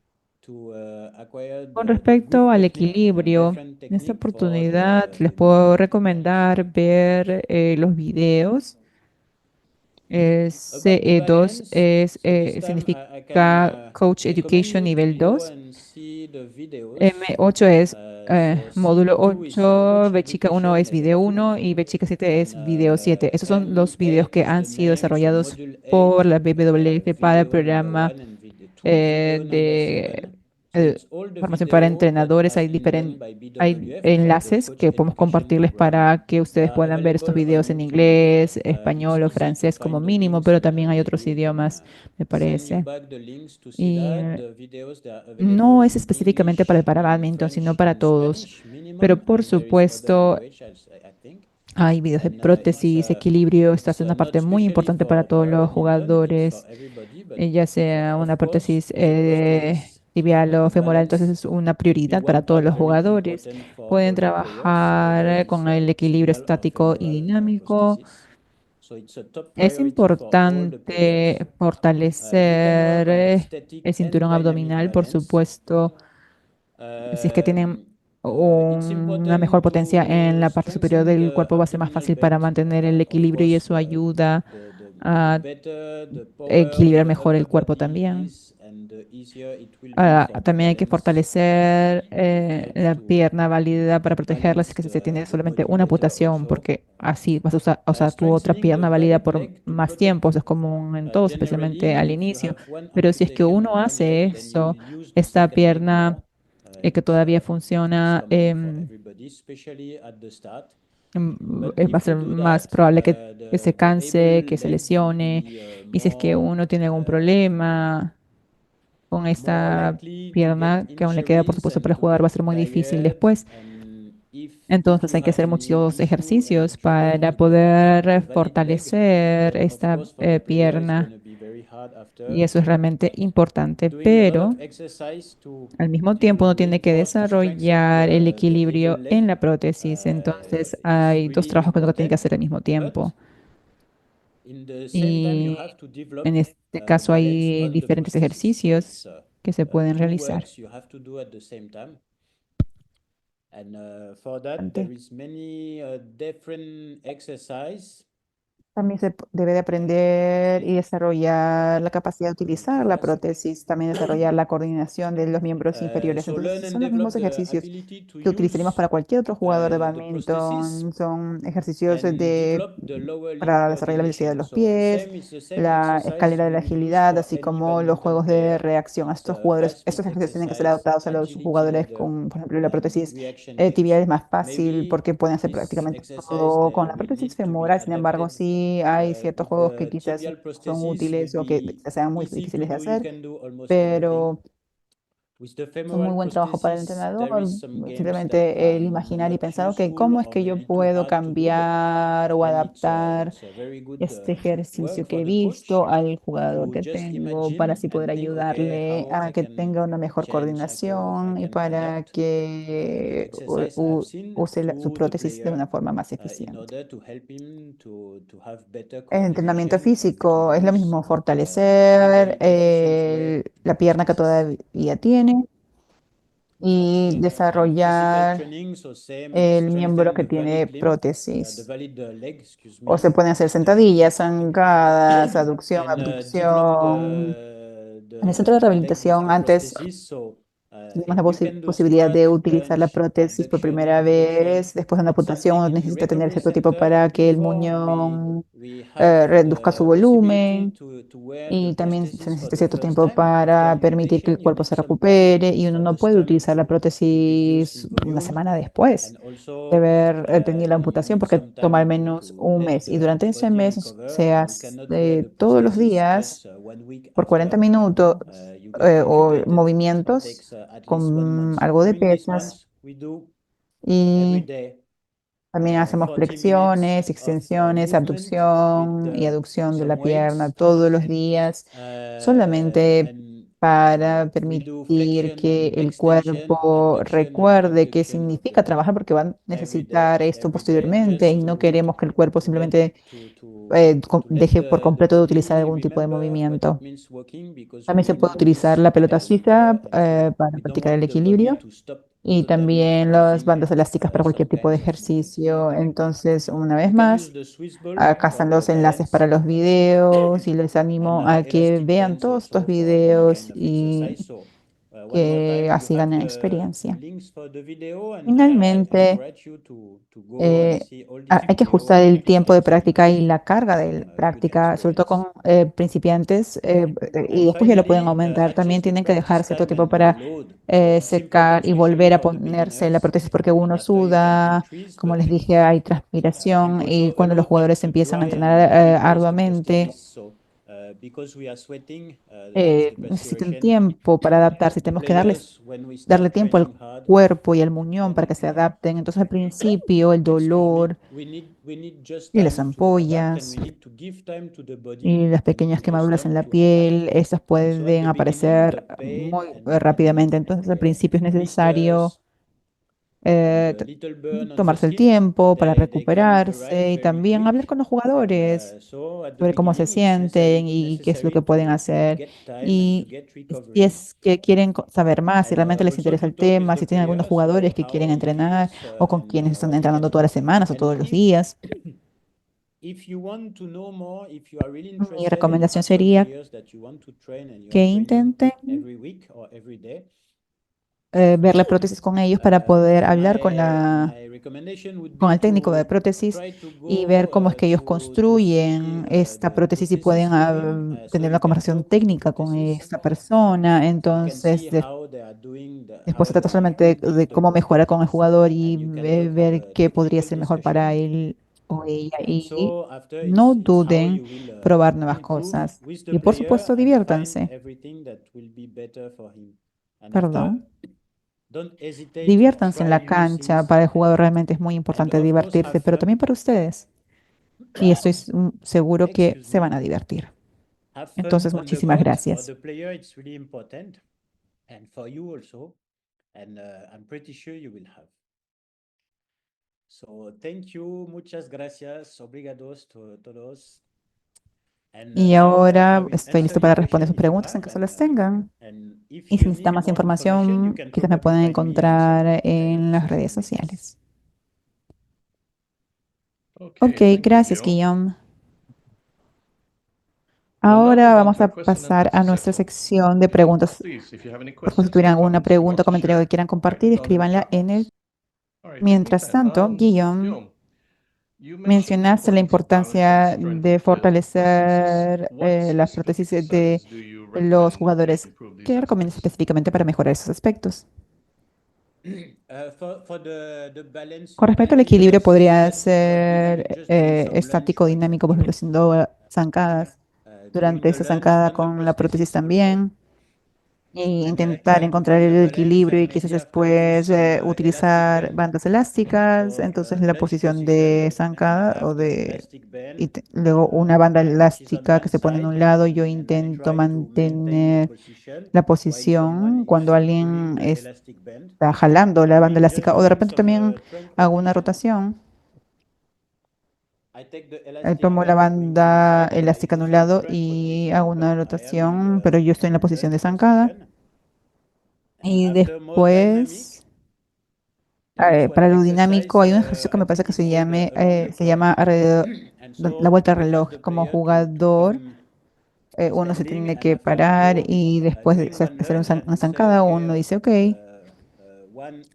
to acquire Con the respecto good al technique and equilibrio, different en esta technique for oportunidad les the new puedo player. recomendar ver los videos. About the CE2 variants, so this time I can significa Coach recommend Education you to nivel go 2. and see the videos. M8 es So módulo CE2 is 8, Coach B chica 1 Education es Level video 2, 1 y B chica 7 es and video 7. Esos son los videos M8 que is han the sido name, so desarrollados Module 8, por la WWF para el video number programa 1 and video 2, video number de 7. So it's all the formación para video that entrenadores. has Hay been done diferentes by hay BWF for the enlaces Coach que podemos Education compartirles program. para que They ustedes are puedan ver estos available on videos en YouTube. inglés, It's español o easy to francés como find the mínimo, links, pero and también hay they otros will idiomas, me send you parece. back the links to see Y that. The videos, they are no available es in específicamente para el English, para in bádminton, sino French, para and todos. Spanish minimum, Pero por and there is other supuesto, language, I think. hay videos de And prótesis, equilibrio. Esto it's hace una not parte muy especially importante para for todos los para-badminton, it's for jugadores, everybody, but ya sea una of course, prótesis the prosthesis tibial o femoral, entonces balance es una will be prioridad para one todos part los very jugadores. important for Pueden all the players, trabajar whether it's con el equilibrio tibial or estático y femoral dinámico. prosthesis. So it's a top Es priority for all the players. importante You can fortalecer work on static el and cinturón dynamic abdominal, por variants. supuesto, si es que tienen It's una mejor important potencia en to la parte superior strengthen del the cuerpo, va a ser más abdominal fácil para belt. mantener el Of equilibrio y course, eso ayuda the a better the power, equilibrar the mejor el upper cuerpo body también. is, and the easier it will be for the También hay que balance. fortalecer It helps la pierna válida para protegerla si es balance que se tiene the solamente body una better amputación, also. porque así vas a usar tu otra Strengthening the pierna válida valid por leg to más tiempo. Eso es protect. común en todos, especialmente Generally, al if you inicio. have one Pero si es que amputation uno on one hace leg, then you eso, will use the esta second leg pierna more. que todavía It's funciona, common for everybody, especially at the start. But va a if you ser do más that, probable que se the canse, able que se leg will lesione. be Y si es que uno tiene algún problema con more esta likely to get pierna que aún le queda, por injuries supuesto, para and el to jugador va a get ser muy difícil tired. después. And if Entonces you hay que have hacer any muchos issue and ejercicios trouble para with the poder valid leg, fortalecer of esta course, for the player, it's going pierna to be very hard y after. eso es realmente importante, Doing a lot of pero exercise to al mismo tiempo uno tiene que reinforce, to strengthen desarrollar el the able equilibrio en leg la prótesis. Entonces is hay dos really trabajos que uno tiene que important. hacer al mismo But tiempo in the same time, you y have to develop en este the caso balance hay on the diferentes prosthesis. So it's ejercicios que se pueden two realizar. works you have to do at the same time. And for that, there is many different exercise. También se debe de aprender y desarrollar la capacidad de utilizar la prótesis, también desarrollar la coordinación de los miembros inferiores. So Entonces, learn and son los mismos develop the ejercicios ability to que utilizaríamos use para cualquier otro jugador de the prosthesis badminton. Son ejercicios and develop the lower limb para desarrollar la velocidad de coordination. los So pies, same is the same la exercise escalera de you la will use agilidad, for así any como los badminton juegos de player. reacción. A It's estos a jugadores, fast estos foot ejercicios tienen que ser exercise, adaptados a los agility jugadores ladder, con, por ejemplo, la prótesis reaction games. tibial es más fácil Maybe porque pueden hacer this prácticamente exercise todo con they la will prótesis need to be femoral. Sin embargo, adapted. sí hay ciertos With juegos que the quizás tibial son prosthesis will útiles o que be sean muy easy to difíciles de do. You hacer, can do almost everything. pero With the es un muy femoral buen trabajo para el prosthesis, there entrenador. is some games that Simplemente are el imaginar y not pensar, ok, useful ¿cómo es or que yo maybe too puedo hard to do, but cambiar o then adaptar it's a very good este ejercicio work que for he the coach visto al jugador to que just tengo para imagine así poder and think, okay, ayudarle how a I que can tenga una mejor change, I coordinación y can para adapt the que exercise I've seen use su to the prótesis de player una forma más in eficiente. order to help him to have better El entrenamiento coordination and to físico es lo use mismo, in a fortalecer very efficient way la the pierna que prosthesis. todavía tiene y And physical desarrollar training, so same, el miembro strengthen que the tiene valid limb, the prótesis. valid leg, excuse O me, se pueden hacer sentadillas, zancadas, aducción, and develop abducción. En el centro de the leg with rehabilitación, the antes prosthesis. So tuvimos la you can do posibilidad de squat, utilizar la bench, prótesis por abduction, primera abduction. vez. Después de una It's amputación, something uno in the necesita tener recovery cierto tiempo center para que el before muñón we have reduzca su the possibility volumen. to wear the Y también se prosthesis for necesita the cierto first tiempo time. After para permitir que amputation, el you cuerpo need se some time recupere y uno for no the puede stump utilizar la to reduce prótesis in una volume, semana después and de also haber tenido la you amputación need porque some toma al time menos to un let mes. Y durante the ese body mes recover, se and you hace cannot wear the todos los prosthesis días just 1 week por 40 after minutos you get o recuperated. It movimientos takes at least 1 month. con So algo de during this pesas month, we do every y day también hacemos 40 minutes flexiones, of extensiones, movement with abducción y aducción de some la pierna weights, todos los días, solamente and para we do permitir flexion que and el extension, cuerpo adduction and recuerde qué abduction of significa the limb trabajar porque va a every day, necesitar esto posteriormente y just no queremos que el cuerpo to get simplemente deje por completo de utilizar algún tipo de movimiento. También se puede utilizar la pelota suiza para practicar el equilibrio y también las bandas elásticas para cualquier tipo de ejercicio. Entonces, una vez más, acá están los enlaces para los videos y les animo a que vean todos estos videos y que así ganen experiencia. Finalmente, hay que ajustar el tiempo de práctica y la carga de práctica, sobre todo con principiantes, y después ya lo pueden aumentar. También tienen que dejar cierto tiempo para secar y volver a ponerse la prótesis porque uno suda, como les dije, hay transpiración y cuando los jugadores empiezan a entrenar arduamente, necesitan tiempo para adaptarse. Tenemos que darle tiempo al cuerpo y al muñón para que se adapten. Entonces, al principio, el dolor y las ampollas y las pequeñas quemaduras en la piel, esas pueden aparecer muy rápidamente. Entonces, al principio es necesario tomarse el tiempo para recuperarse y también hablar con los jugadores sobre cómo se sienten y qué es lo que pueden hacer. Y si es que quieren saber más, si realmente les interesa el tema, si tienen algunos jugadores que quieren entrenar o con quienes están entrenando todas las semanas o todos los días. Mi recomendación sería que intenten ver la prótesis con ellos para poder hablar con el técnico de prótesis y ver cómo es que ellos construyen esta prótesis y pueden tener una conversación técnica con esta persona. Entonces, después se trata solamente de cómo mejorar con el jugador y ver qué podría ser mejor para él o ella. Y no duden probar nuevas cosas. Y por supuesto, diviértanse. Perdón. Diviértanse en la cancha. Para el jugador realmente es muy importante divertirse, pero también para ustedes. Y estoy seguro que se van a divertir. Entonces, muchísimas gracias. Y ahora estoy listo para responder sus preguntas en caso las tengan. Y si necesitan más información, quizás me pueden encontrar en las redes sociales. Ok, gracias, Guillaume. Ahora vamos a pasar a nuestra sección de preguntas. Por favor, si tuvieran alguna pregunta o comentario que quieran compartir, escríbanla en el. Mientras tanto, Guillaume, mencionaste la importancia de fortalecer las prótesis de los jugadores. ¿Qué recomiendas específicamente para mejorar esos aspectos? Con respecto al equilibrio, podría ser estático, dinámico, por ejemplo, haciendo zancadas durante esa zancada con la prótesis también. Y intentar encontrar el equilibrio y quizás después utilizar bandas elásticas, entonces la posición de zancada luego una banda elástica que se pone en un lado, yo intento mantener la posición cuando alguien está jalando la banda elástica o de repente también hago una rotación. Tomo la banda elástica en un lado y hago una rotación, pero yo estoy en la posición de zancada. Y después, para lo dinámico, hay un ejercicio que me parece que se llama la vuelta al reloj. Como jugador, uno se tiene que parar y después de hacer una zancada, uno dice, ok,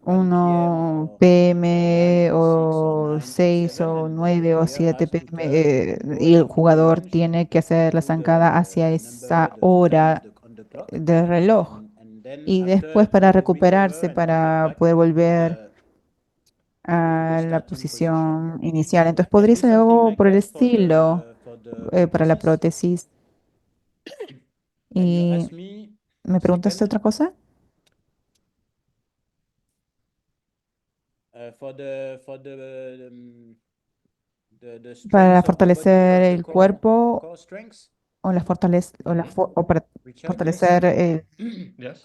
1 p.m. o 6 o 9 o 7 p.m. Y el jugador tiene que hacer la zancada hacia esa hora del reloj. Y después para recuperarse, para poder volver a la posición inicial. Entonces podría ser algo por el estilo para la prótesis. ¿Y me preguntaste otra cosa? Para fortalecer el cuerpo o, o para fortalecer Yes.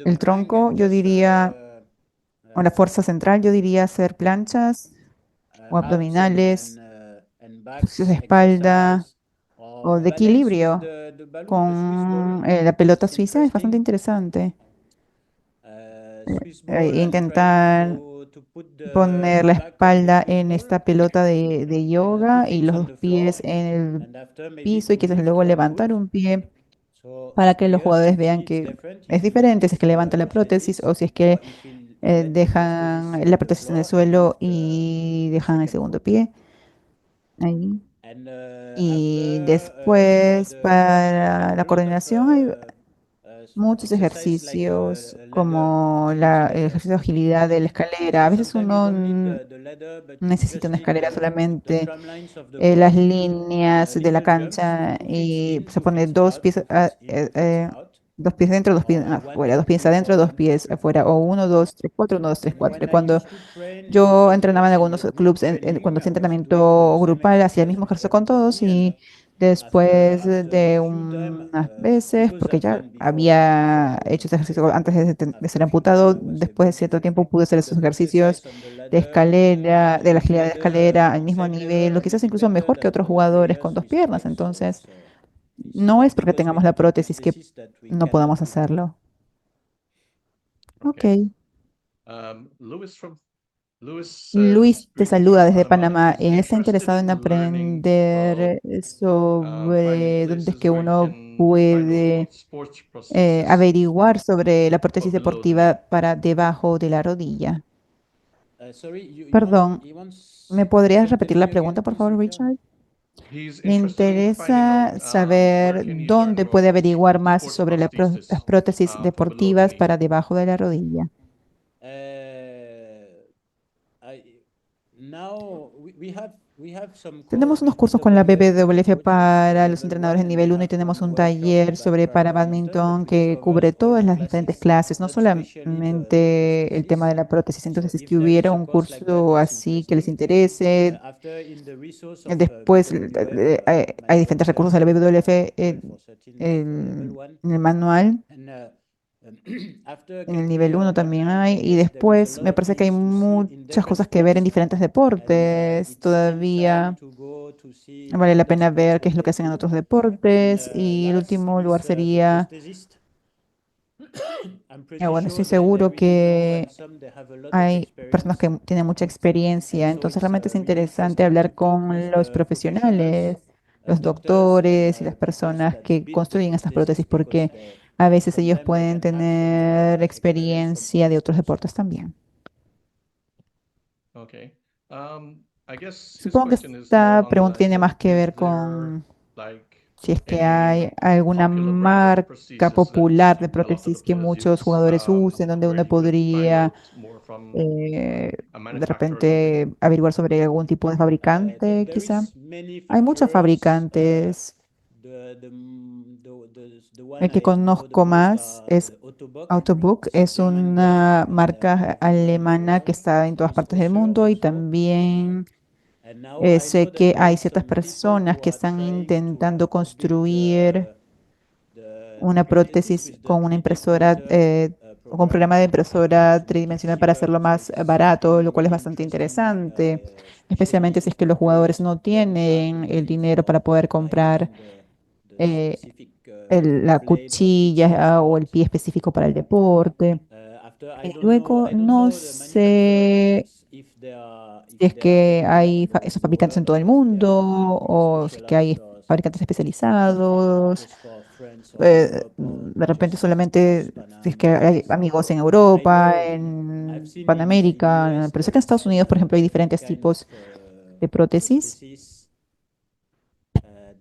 el tronco, yo diría, o la fuerza central, yo diría hacer planchas o abdominales ejercicios de espalda o de equilibrio con la pelota suiza es bastante interesante. Intentar poner la espalda en esta pelota de yoga y los dos pies en el piso y quizás luego levantar un pie para que los jugadores vean que es diferente si es que levantan la prótesis o si es que dejan la prótesis en el suelo y dejan el segundo pie ahí. Y después para la coordinación hay muchos ejercicios como el ejercicio de agilidad de la escalera. A veces uno necesita una escalera solamente, las líneas de la cancha y se pone dos pies dentro, dos pies afuera, dos pies adentro, dos pies afuera, o uno, dos, tres, cuatro, uno, dos, tres, cuatro. Y cuando yo entrenaba en algunos clubes, cuando hacía entrenamiento grupal, hacía el mismo ejercicio con todos y después de unas veces, porque ya había hecho ese ejercicio antes de ser amputado, después de cierto tiempo pude hacer esos ejercicios de escalera, de la agilidad de escalera al mismo nivel, o quizás incluso mejor que otros jugadores con dos piernas. Entonces, no es porque tengamos la prótesis que no podamos hacerlo. Ok. Okay. Luis Luis te greetings from saluda desde Panama. Panamá. He's Él está interested interesado en in learning aprender about finding sobre dónde es places que where he uno can find puede sports prosthesis averiguar sobre la prótesis below the knee. deportiva para debajo de la rodilla. Sorry, Perdón, he wants ¿me podrías can repetir tell la me again, pregunta, por please, favor, Cynthia? Richard? He's Le interested in finding out interesa where saber can he learn dónde about puede averiguar más sports sobre las prosthesis prótesis for below the deportivas knee. para debajo de la rodilla. I now we have some Tenemos course unos with cursos con la BWF BBWF coaches para los level one, entrenadores de and we nivel uno y have tenemos one un workshop taller about sobre para badminton, badminton but which que covers cubre all todas the las diferentes classes, clases, no not especially the solamente el tema de prosthesis. la prótesis. So Entonces, si es if que there is hubiera a un course like that, curso it's así que les interesting. interese, After in the resource of después BWF, hay diferentes recursos de la BBWF for certain for level one, en el manual. and after En el getting nivel uno también hay, y knowledge, there is a después lot me of parece que hay things to see in muchas different cosas que ver en sports, diferentes and deportes. it's still time Todavía to go to see in vale la other pena sports ver qué what es lo que they hacen en do. otros And deportes. Y el last último lugar is the sería, prosthesist. I'm pretty bueno, sure estoy they seguro really know, and que some they have a lot of hay personas que experience, tienen mucha and experiencia, so entonces it's realmente es really interesante interesting to hablar talk con with los professionals, profesionales, los doctors, and doctores y las people personas that que build the construyen estas prosthesis, prótesis, because porque a veces from ellos them they pueden can actually tener experience some experiencia other de otros sports. deportes también. Okay. I guess his Supongo que question is more esta on the pregunta lines tiene of, más que is ver there con like si es que any hay alguna popular brand of marca prosthesis that popular de a lot of the prótesis que players muchos use, jugadores usen, donde where uno he could find podría out more from a de manufacturer company? repente averiguar sobre algún tipo de fabricante, There quizá. is many Hay muchos manufacturers. fabricantes. The one El que I know the conozco most más are es the Autobock. Autobook, It's a es German brand, una and marca they have run very alemana que well. está en todas Swiss partes del Kosher mundo y also. también And now I know sé that que there hay is ciertas some people personas who que are están trying intentando to build construir the una prosthesis prótesis with the con una 3D impresora printer o con program programa de to impresora make it tridimensional para cheaper. hacerlo So más it's barato, lo something cual es really bastante interesting, interesante, especialmente si especially es que los jugadores players no don't have tienen el money dinero para poder for comprar buying the eh, specific la blade that fits their cuchilla o el sport. pie específico para el deporte. After Y luego I don't no know the sé manufacturers if they are si es que hay all esos over the fabricantes en todo world, el or if they mundo are really o si es que hay specialized, or fabricantes especializados. just for France or Europe, or De repente just solamente si es que Panam. hay amigos en I Europa, know I've en seen in the Panamérica, US pero sé there que en Estados is Unidos, por ejemplo, hay different diferentes kind of tipos de prótesis, prosthesis. Uh,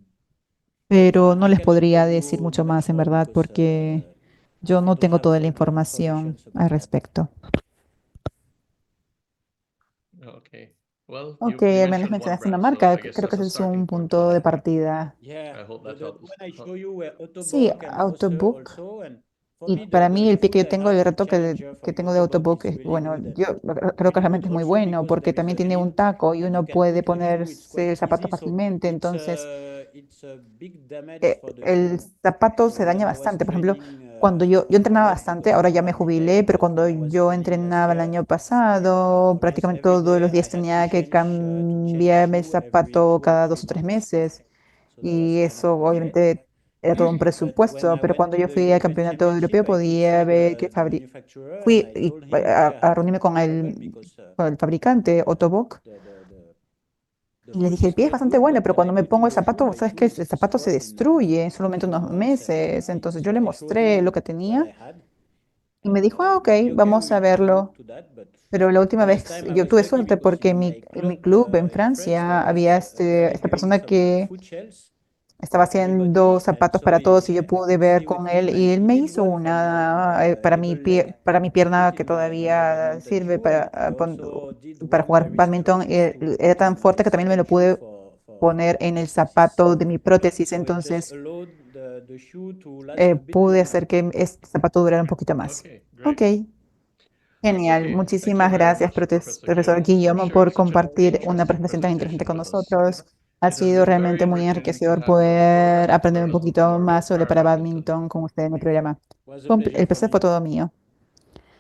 but pero no I les cannot tell podría decir you mucho much más en more verdad because porque yo I no don't tengo have toda la more información information al about that. respecto. Okay. Well, Ok, you al menos mentioned one mencionaste una brand, so marca, I guess creo que that's a ese es un starting point. punto de partida. Yeah, I hope that the helps. one I show you were Sí, Autobock and Oster Autobook also, and Y para mí el pie que yo tengo, el reto que tengo de Autobook, bueno, yo creo que realmente es muy bueno porque también tiene un taco y uno puede ponerse el zapato fácilmente. Entonces, el zapato se daña bastante. Por ejemplo, cuando yo entrenaba bastante, ahora ya me jubilé, pero cuando yo entrenaba el año pasado, prácticamente todos los días tenía que cambiarme el zapato cada 2 o 3 meses. Y eso obviamente era todo un presupuesto, pero cuando yo fui al campeonato europeo podía ver que fui a reunirme con el fabricante, Ottobock, y les dije, el pie es bastante bueno, pero cuando me pongo el zapato, ¿sabes qué? El zapato se destruye en solamente unos meses. Entonces yo le mostré lo que tenía y me dijo, ok, vamos a verlo. Pero la última vez yo tuve suerte porque en mi club en Francia había esta persona que estaba haciendo zapatos para todos y yo pude ver con él y él me hizo una para mi pie, para mi pierna que todavía sirve para jugar badminton. Era tan fuerte que también me lo pude poner en el zapato de mi prótesis, entonces pude hacer que este zapato durara un poquito más. Okay, Ok, great. genial. Okay, thank you Muchísimas very gracias, much, Professor profesor Guillaume, for Guillermo, sharing por such an compartir una interesting presentación tan interesante presentation con with us. nosotros. Ha It has sido been very realmente muy enriching to enriquecedor have the program poder aprender un expert poquito on your más sobre para para-badminton. badminton con usted en el programa. Was a pleasure El for placer fue me. todo mío.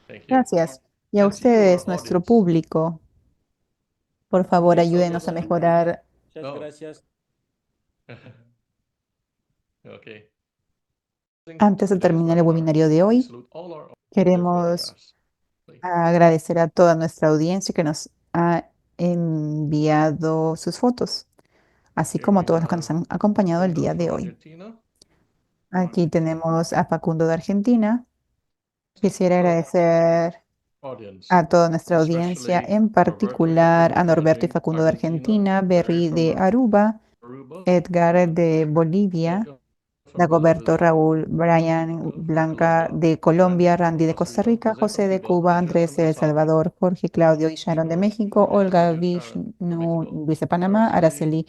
Thank you. Gracias. Y a And to you, our ustedes, nuestro audience. público, por favor, Eso ayúdenos todo, a amigos. mejorar. Muchas Oh. gracias. Okay. Antes de terminar el webinario de hoy, Salute all our queremos photographs. agradecer a toda nuestra audiencia que nos ha enviado sus fotos, así Here como a we todos los que nos have han acompañado el Facundo día de from hoy. Argentina. Aquí tenemos a Facundo de Argentina. Quisiera agradecer Audience, a toda nuestra audiencia, especially en Roberto y particular Facundo a from Norberto y Facundo de Argentina, Argentina, Berry Berry from de Aruba, Aruba, Edgar de Bolivia, Edgar from Dagoberto, Brazil, Raúl, Brian, Blanca Colombia, de Colombia, Randy de Costa Costa Rica, Rica, José José de from Cuba, Cuba, Andrés Justin de El El Salvador, Salvador, Jorge, Claudio y Sharon de México, Olga Georgia Sharon from Vishnu, Mexico, Luis de Panamá, Araceli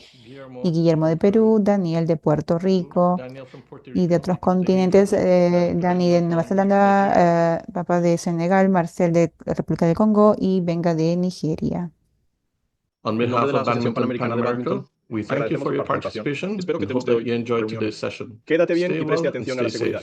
y Guillermo de from Peru, Perú, Daniel de Puerto Rico Daniel from Puerto y de Rico, otros continentes, Dani de Nueva Zelanda, Papa de Senegal, Marcel de la República del Congo y Venga de Nigeria. On En nombre behalf de la of Asociación Badminton Pan Panamericana de America, Badminton, we thank you agradecemos for tu your participación. participation Espero que and te hope guste that you enjoyed la reunión. today's session. Quédate bien Stay y preste well and atención a la stay seguridad. safe.